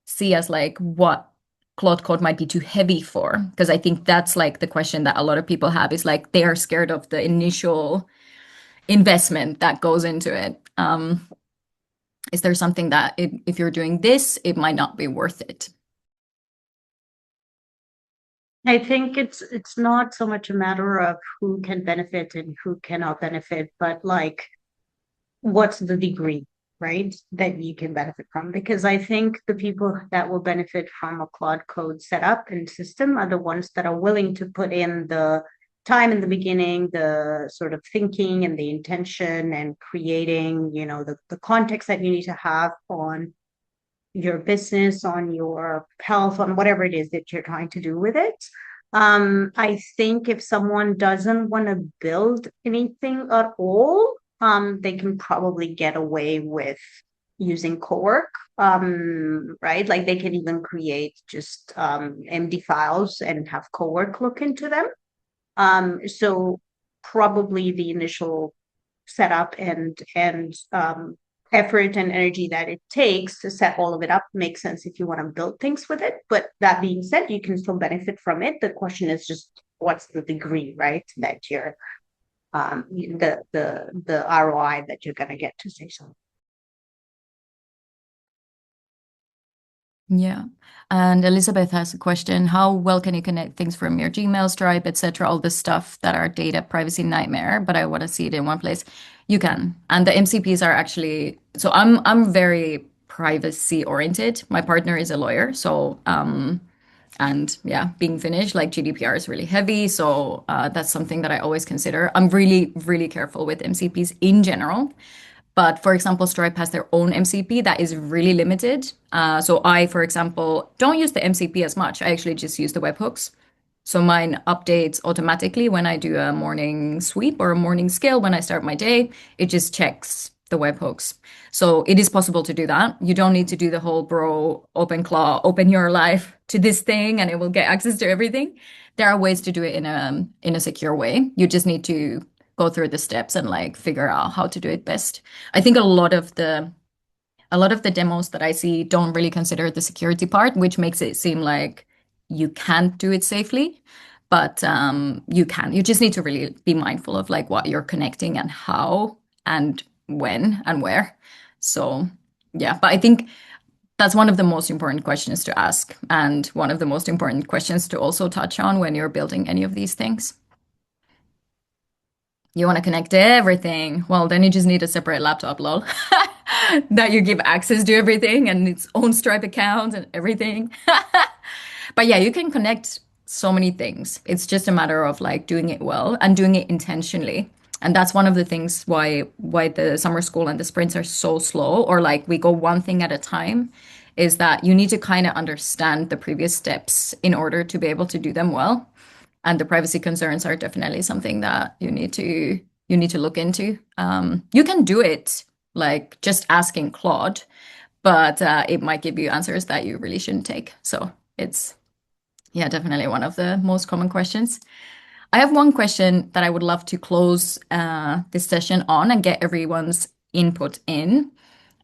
see as like what Claude Code might be too heavy for? Because I think that's like the question that a lot of people have, is like they are scared of the initial investment that goes into it. Is there something that if you're doing this, it might not be worth it? I think it's not so much a matter of who can benefit and who cannot benefit, but like what's the degree, right, that you can benefit from? Because I think the people that will benefit from a Claude Code setup and system are the ones that are willing to put in the time in the beginning, the sort of thinking and the intention and creating, the context that you need to have on your business, on your health, on whatever it is that you're trying to do with it. I think if someone doesn't want to build anything at all, they can probably get away with using co-work, right? Like they can even create just MD files and have co-work look into them. So probably the initial setup and effort and energy that it takes to set all of it up makes sense if you want to build things with it. But that being said, you can still benefit from it. The question is just what's the degree, right? That you're the ROI that you're gonna get to say so. Yeah. And Elizabeth has a question. How well can you connect things from your Gmail, Stripe, etc., all this stuff that are data privacy nightmare, but I want to see it in one place? You can. And the MCPs are actually, so I'm very privacy oriented. My partner is a lawyer, so and yeah, being Finnish, like GDPR is really heavy, so that's something that I always consider. I'm really, really careful with MCPs in general. But for example, Stripe has their own MCP that is really limited. So I, for example, don't use the MCP as much. I actually just use the webhooks. So mine updates automatically when I do a morning sweep or a morning scale when I start my day. It just checks the webhooks. So it is possible to do that. You don't need to do the whole bro, open claw, open your life to this thing and it will get access to everything. There are ways to do it in a secure way. You just need to go through the steps and like figure out how to do it best. I think a lot of the demos that I see don't really consider the security part, which makes it seem like you can't do it safely. But you can. You just need to really be mindful of like what you're connecting and how and when and where. So yeah, but I think that's one of the most important questions to ask and one of the most important questions to also touch on when you're building any of these things. You want to connect everything. Well, then you just need a separate laptop, lol, that you give access to everything and its own Stripe account and everything. But yeah, you can connect so many things. It's just a matter of like doing it well and doing it intentionally. And that's one of the things why the summer school and the sprints are so slow, or like we go one thing at a time, is that you need to kind of understand the previous steps in order to be able to do them well. And the privacy concerns are definitely something that you need to look into. You can do it like just asking Claude, but it might give you answers that you really shouldn't take. So it's yeah, definitely one of the most common questions. I have one question that I would love to close this session on and get everyone's input in.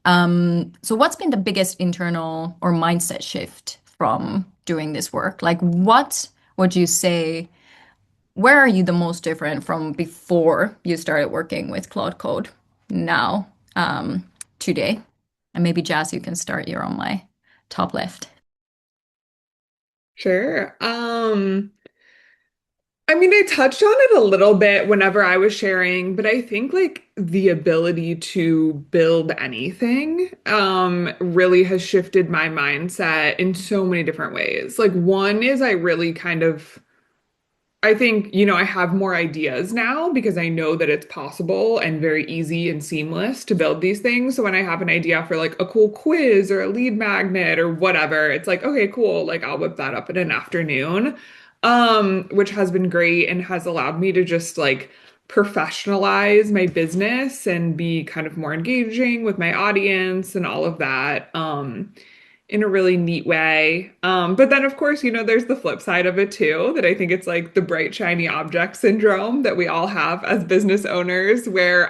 So what's been the biggest internal or mindset shift from doing this work? Like what would you say, where are you the most different from before you started working with Claude Code now, today? And maybe Jasz, you can start. You're on my top left. Sure. I mean, I touched on it a little bit whenever I was sharing, but I think like the ability to build anything really has shifted my mindset in so many different ways. Like one is I really kind of I think, I have more ideas now because I know that it's possible and very easy and seamless to build these things. So when I have an idea for like a cool quiz or a lead magnet or whatever, it's like, okay, cool. Like I'll whip that up in an afternoon, which has been great and has allowed me to just like professionalize my business and be kind of more engaging with my audience and all of that. In a really neat way. But then, of course, there's the flip side of it too, that I think it's like the bright, shiny object syndrome that we all have as business owners, where,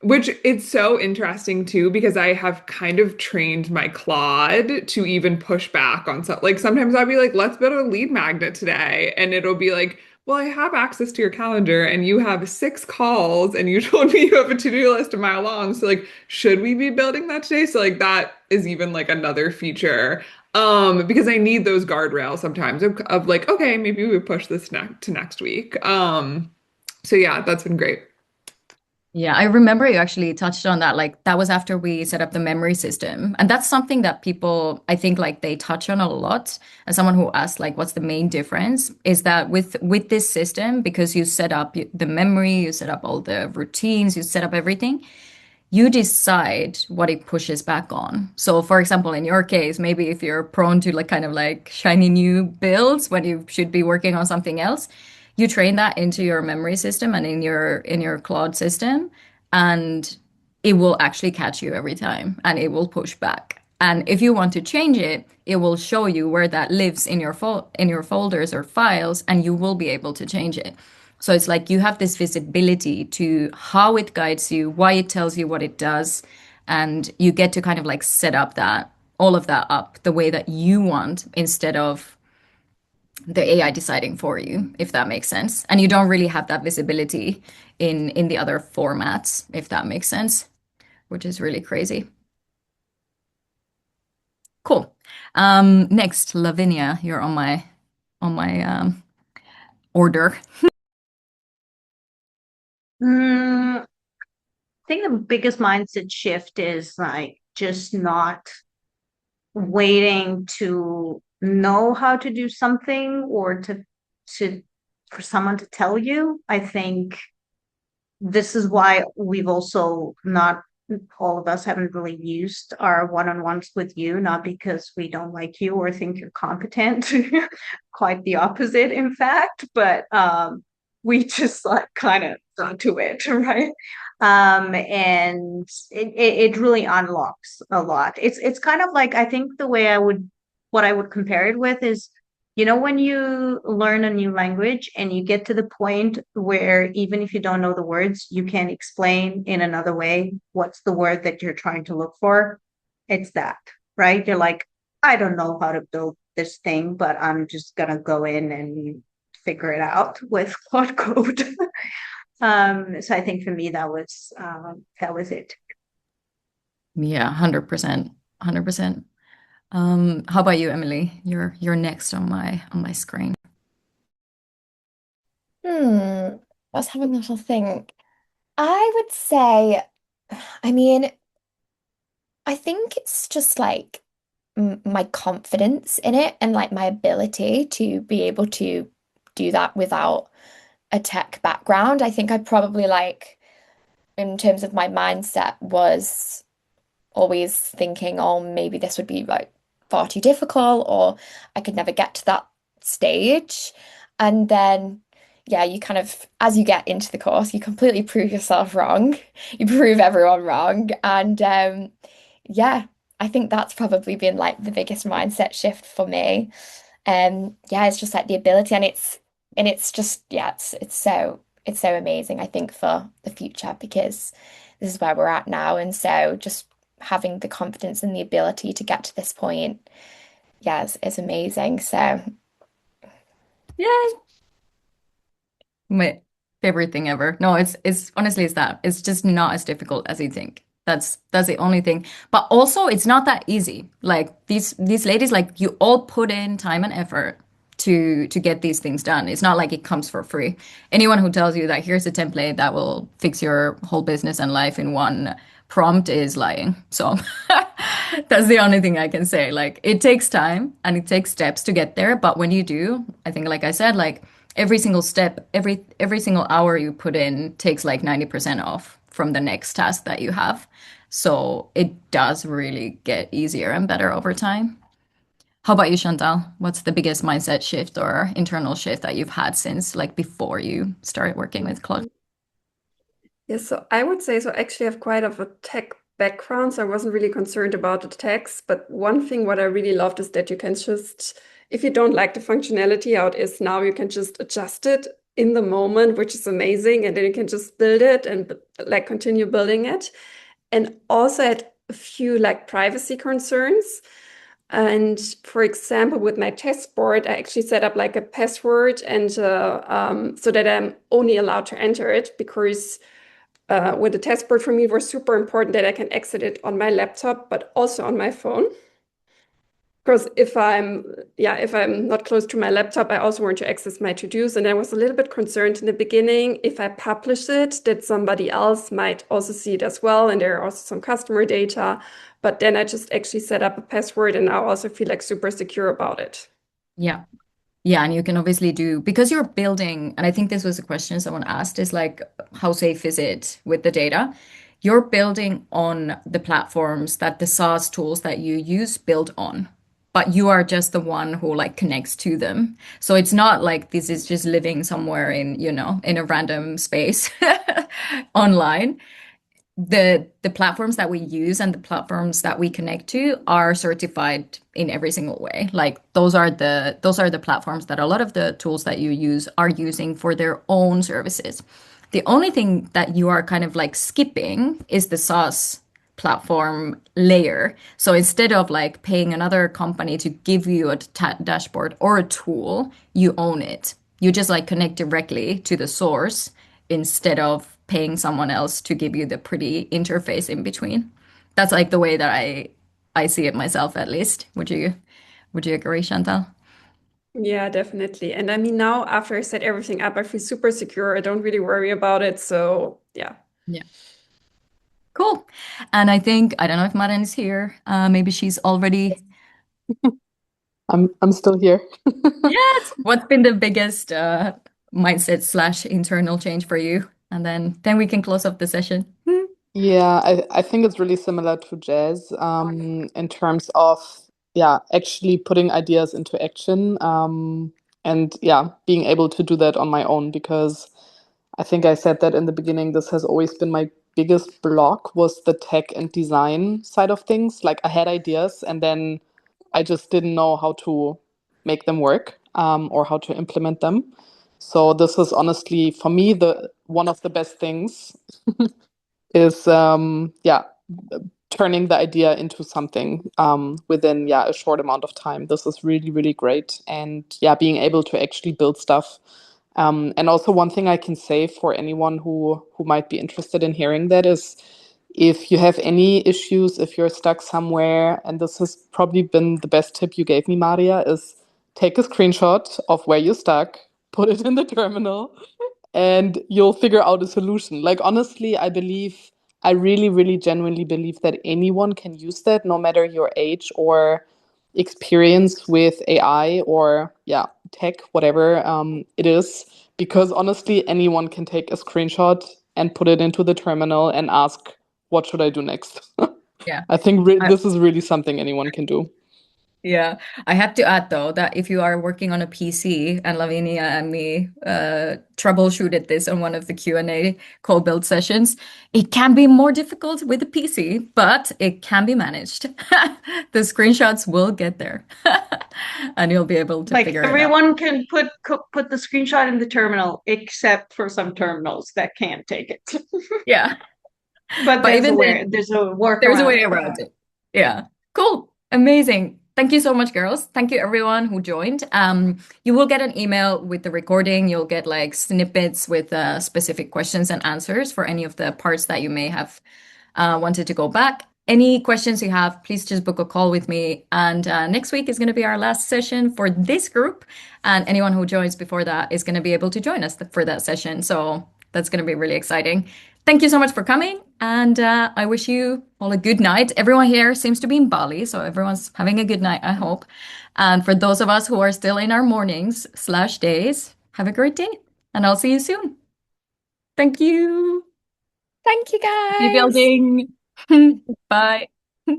which it's so interesting too, because I have kind of trained my Claude to even push back on something. Like sometimes I'll be like, let's build a lead magnet today. And it'll be like, well, I have access to your calendar and you have 6 calls and you told me you have a to-do list a mile long. So like, should we be building that today? So like that is even like another feature. Because I need those guardrails sometimes of like, okay, maybe we push this to next week. So yeah, that's been great. Yeah, I remember you actually touched on that. Like that was after we set up the memory system. And that's something that people, I think like they touch on a lot. As someone who asked like what's the main difference is that with this system, because you set up the memory, you set up all the routines, you set up everything, you decide what it pushes back on. So for example, in your case, maybe if you're prone to like kind of like shiny new builds when you should be working on something else, you train that into your memory system and in your Claude system, and it will actually catch you every time and it will push back. And if you want to change it, it will show you where that lives in your in your folders or files, and you will be able to change it. So it's like you have this visibility to how it guides you, why it tells you what it does, and you get to kind of like set up that all of that up the way that you want instead of the AI deciding for you, if that makes sense. And you don't really have that visibility in the other formats, if that makes sense, which is really crazy. Cool. Next, Lavinia, you're on my order. I think the biggest mindset shift is like just not waiting to know how to do something or to for someone to tell you. I think this is why we've also not all of us haven't really used our one-on-ones with you, not because we don't like you or think you're competent, quite the opposite, in fact, but we just like kind of got to it, right? And it really unlocks a lot. It's kind of like, I think the way what I would compare it with is, you know, when you learn a new language and you get to the point where even if you don't know the words, you can explain in another way what's the word that you're trying to look for. It's that, right? You're like, I don't know how to build this thing, but I'm just gonna go in and figure it out with Claude Code. So I think for me that was it. Yeah, 100%. 100%. How about you, Emily? You're next on my screen. I was having a little think. I would say, I mean, I think it's just like my confidence in it and like my ability to be able to do that without a tech background. I think I probably like, in terms of my mindset, was always thinking, oh, maybe this would be like far too difficult, or I could never get to that stage. And then, yeah, you kind of, as you get into the course, you completely prove yourself wrong. You prove everyone wrong. And yeah, I think that's probably been like the biggest mindset shift for me. Yeah, it's just like the ability, and it's just, yeah, it's so amazing, I think, for the future, because this is where we're at now. And so just having the confidence and the ability to get to this point, yeah, is amazing. So Yay! My favorite thing ever. No, it's honestly it's that. It's just not as difficult as you think. That's the only thing. But also it's not that easy. Like these ladies, like you all put in time and effort to get these things done. It's not like it comes for free. Anyone who tells you that here's a template that will fix your whole business and life in one prompt is lying. So that's the only thing I can say. Like it takes time and it takes steps to get there, but when you do, I think like I said, like every single step, every single hour you put in takes like 90% off from the next task that you have. So it does really get easier and better over time. How about you, Chantal? What's the biggest mindset shift or internal shift that you've had since like before you started working with Claude? Yes, so I would say, so actually I have quite of a tech background, so I wasn't really concerned about the text. But one thing what I really loved is that you can just, if you don't like the functionality how it is now, you can just adjust it in the moment, which is amazing. And then you can just build it and like continue building it. And also had a few like privacy concerns. And for example, with my test board, I actually set up like a password and so that I'm only allowed to enter it, because with the test board for me, it was super important that I can exit it on my laptop, but also on my phone. Because if I'm not close to my laptop, I also want to access my to-dos. And I was a little bit concerned in the beginning, if I publish it, that somebody else might also see it as well. And there are also some customer data. But then I just actually set up a password, and I also feel like super secure about it. Yeah. Yeah, and you can obviously do because you're building, and I think this was a question someone asked, is like, how safe is it with the data? you're building on the platforms that the SaaS tools that you use build on, but you are just the one who like connects to them. So it's not like this is just living somewhere in, in a random space online. The platforms that we use and the platforms that we connect to are certified in every single way. Like those are the platforms that a lot of the tools that you use are using for their own services. The only thing that you are kind of like skipping is the SaaS platform layer. So instead of like paying another company to give you a dashboard or a tool, you own it. You just like connect directly to the source instead of paying someone else to give you the pretty interface in between. That's like the way that I see it myself, at least. Would you agree, Chantal? Yeah, definitely. And I mean, now after I set everything up, I feel super secure. I don't really worry about it. So yeah. Yeah. Cool. And I don't know if Maren is here. Maybe she's already. I'm still here. Yes. What's been the biggest mindset slash internal change for you? And then we can close up the session. Yeah, I think it's really similar to Jazz, in terms of, yeah, actually putting ideas into action, and yeah, being able to do that on my own, because I think I said that in the beginning, this has always been my biggest block, was the tech and design side of things. Like, I had ideas and then I just didn't know how to make them work, or how to implement them. So this is honestly for me the one of the best things is, yeah, turning the idea into something, within, yeah, a short amount of time. This is really, really great. And yeah, being able to actually build stuff. And also one thing I can say for anyone who might be interested in hearing that is, if you have any issues, if you're stuck somewhere, and this has probably been the best tip you gave me, Maria, is take a screenshot of where you're stuck, put it in the terminal, and you'll figure out a solution. Like, honestly, I really, really genuinely believe that anyone can use that, no matter your age or experience with AI or, yeah, tech, whatever, it is. Because honestly, anyone can take a screenshot and put it into the terminal and ask, what should I do next? Yeah. I think this is really something anyone can do. Yeah, I have to add though that if you are working on a PC, and Lavinia and me troubleshooted this on one of the Q&A code build sessions, it can be more difficult with a PC, but it can be managed. The screenshots will get there, and you'll be able to Like figure it out. everyone can put the screenshot in the terminal, except for some terminals that can't take it. Yeah, But but even then, there's a there's a workaround way for around that. it. Yeah. Cool. Amazing. Thank you so much, girls. Thank you everyone who joined. You will get an email with the recording. You'll get like snippets with specific questions and answers for any of the parts that you may have wanted to go back. Any questions you have, please just book a call with me. And next week is going to be our last session for this group. And anyone who joins before that is going to be able to join us for that session. So that's going to be really exciting. Thank you so much for coming. And I wish you all a good night. Everyone here seems to be in Bali, so everyone's having a good night, I hope. And for those of us who are still in our mornings slash days, have a great day. And I'll see you soon. Thank you. Thank you, Happy guys. building. Bye.